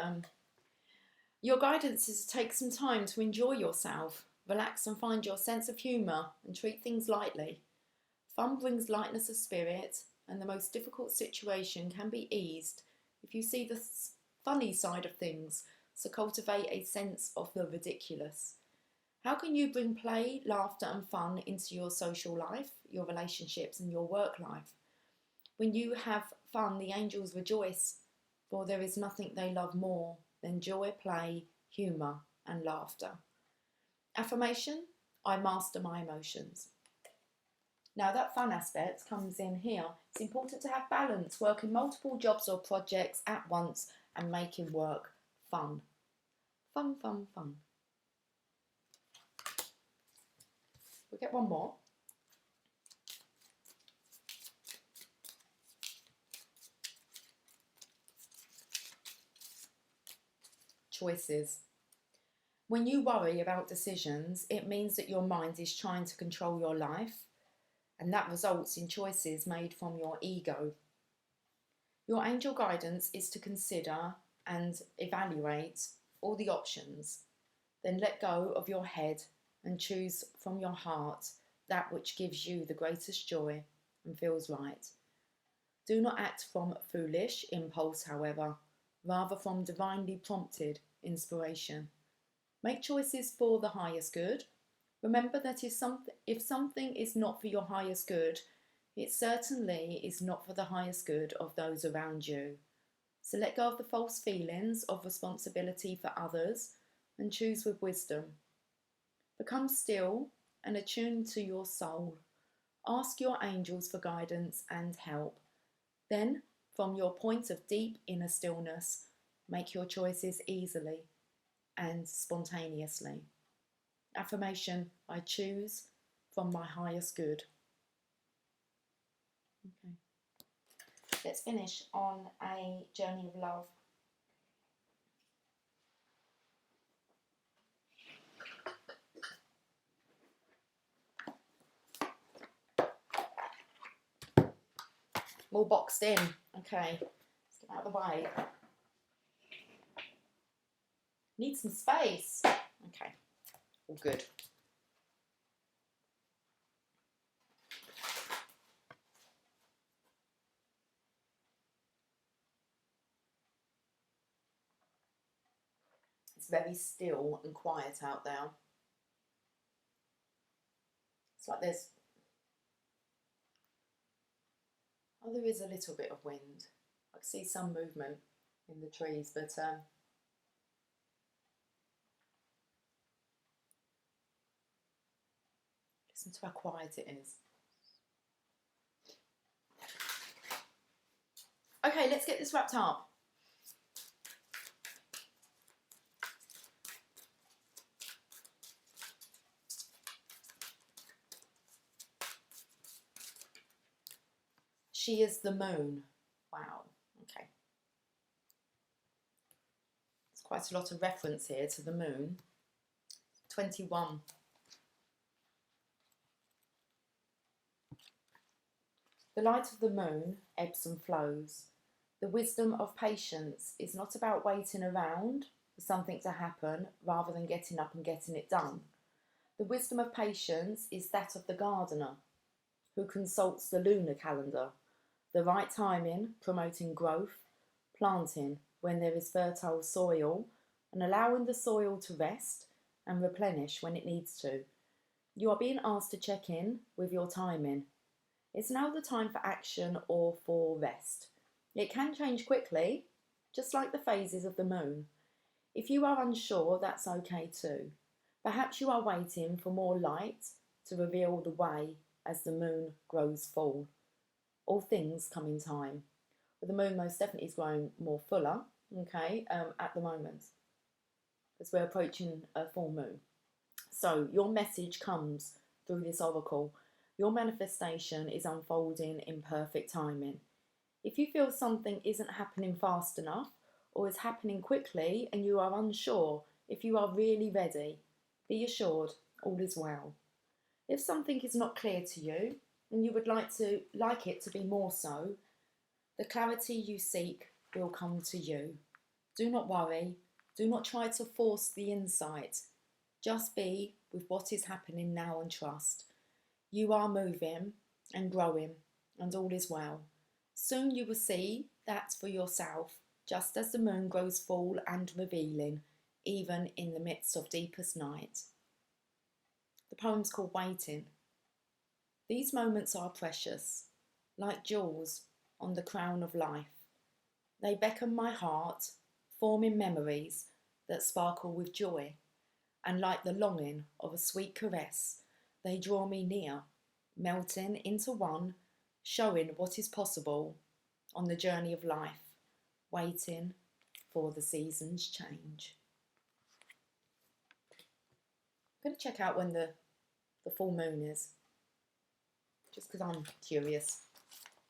[SPEAKER 1] Your guidance is to take some time to enjoy yourself, relax and find your sense of humour and treat things lightly. Fun brings lightness of spirit, and the most difficult situation can be eased if you see the funny side of things, so cultivate a sense of the ridiculous. How can you bring play, laughter and fun into your social life, your relationships and your work life? When you have fun, the angels rejoice, for there is nothing they love more than joy, play, humour and laughter. Affirmation: I master my emotions. Now that fun aspect comes in here. It's important to have balance, working multiple jobs or projects at once and making work fun. Fun, fun, fun. We'll get one more. Choices. When you worry about decisions, it means that your mind is trying to control your life, and that results in choices made from your ego. Your angel guidance is to consider and evaluate all the options, then let go of your head and choose from your heart that which gives you the greatest joy and feels right. Do not act from foolish impulse, however, rather from divinely prompted inspiration. Make choices for the highest good. Remember that if something is not for your highest good, it certainly is not for the highest good of those around you. So let go of the false feelings of responsibility for others and choose with wisdom. Become still and attuned to your soul. Ask your angels for guidance and help. Then, from your point of deep inner stillness, make your choices easily and spontaneously. Affirmation: I choose from my highest good. Okay. Let's finish on a journey of love. All boxed in. Okay, let's get out of the way. Need some space. Okay, all good. It's very still and quiet out there. It's like there's... Oh, there is a little bit of wind. I can see some movement in the trees, but listen to how quiet it is. Okay, let's get this wrapped up. She is the moon. Wow, okay. There's quite a lot of reference here to the moon. 21. The light of the moon ebbs and flows. The wisdom of patience is not about waiting around for something to happen rather than getting up and getting it done. The wisdom of patience is that of the gardener who consults the lunar calendar, the right timing, promoting growth, planting when there is fertile soil, and allowing the soil to rest and replenish when it needs to. You are being asked to check in with your timing. It's now the time for action or for rest. It can change quickly, just like the phases of the moon. If you are unsure, that's okay too. Perhaps you are waiting for more light to reveal the way as the moon grows full. All things come in time. But the moon most definitely is growing more fuller, okay, at the moment, as we're approaching a full moon. So your message comes through this oracle. Your manifestation is unfolding in perfect timing. If you feel something isn't happening fast enough or is happening quickly and you are unsure if you are really ready, be assured all is well. If something is not clear to you and you would like it to be more so, the clarity you seek will come to you. Do not worry. Do not try to force the insight. Just be with what is happening now and trust. You are moving and growing, and all is well. Soon you will see that for yourself, just as the moon grows full and revealing, even in the midst of deepest night. The poem's called Waiting. These moments are precious, like jewels on the crown of life. They beckon my heart, forming memories that sparkle with joy, and like the longing of a sweet caress, they draw me near, melting into one, showing what is possible on the journey of life, waiting for the seasons change. I'm going to check out when the full moon is, just because I'm curious.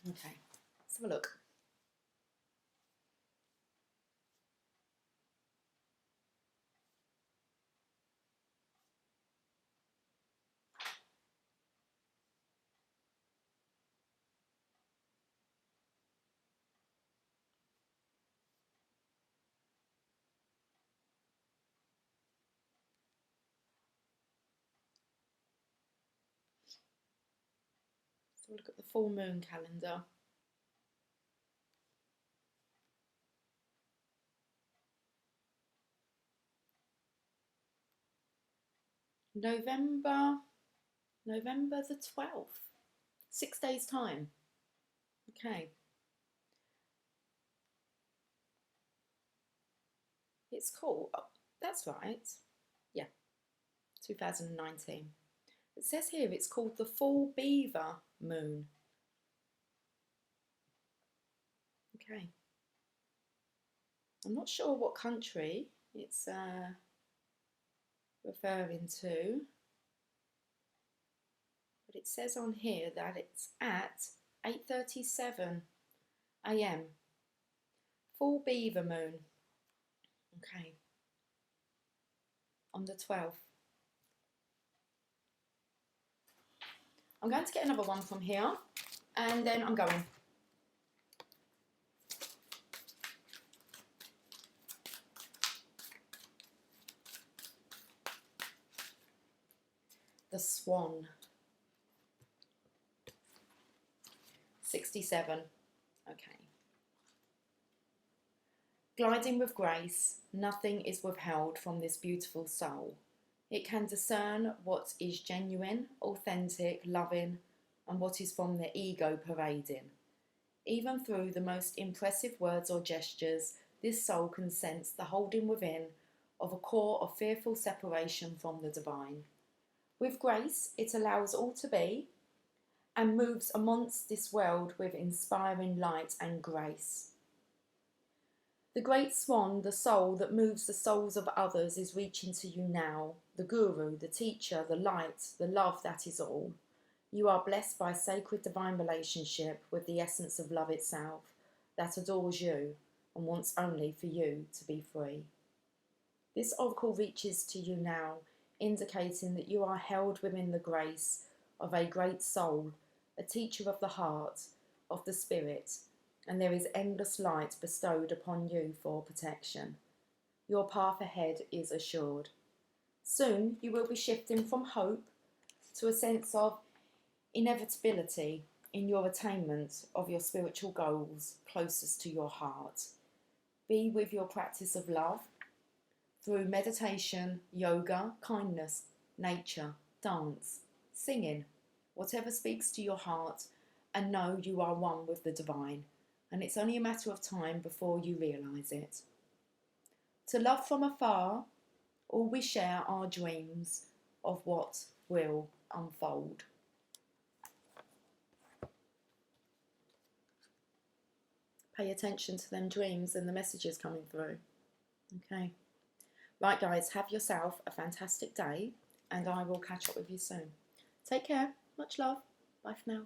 [SPEAKER 1] Okay, let's have a look. So we'll look at the full moon calendar. November the 12th. 6 days time. Okay. It's cool. Oh, that's right. Yeah. 2019. It says here it's called the full beaver moon. Okay. I'm not sure what country it's referring to, but it says on here that it's at 8:37 a.m. Full beaver moon. Okay. On the 12th. I'm going to get another one from here, and then I'm going. The Swan. 67. Okay. Gliding with grace, nothing is withheld from this beautiful soul. It can discern what is genuine, authentic, loving, and what is from the ego parading. Even through the most impressive words or gestures, this soul can sense the holding within of a core of fearful separation from the divine. With grace, it allows all to be and moves amongst this world with inspiring light and grace. The great swan, the soul that moves the souls of others, is reaching to you now. The guru, the teacher, the light, the love that is all. You are blessed by sacred divine relationship with the essence of love itself that adores you and wants only for you to be free. This oracle reaches to you now, indicating that you are held within the grace of a great soul, a teacher of the heart, of the spirit, and there is endless light bestowed upon you for protection. Your path ahead is assured. Soon you will be shifting from hope to a sense of inevitability in your attainment of your spiritual goals closest to your heart. Be with your practice of love through meditation, yoga, kindness, nature, dance, singing, whatever speaks to your heart, and know you are one with the divine, and it's only a matter of time before you realise it. To love from afar, all we share are dreams of what will unfold. Pay attention to them dreams and the messages coming through. Okay. Right, guys, have yourself a fantastic day, and I will catch up with you soon. Take care. Much love. Bye for now.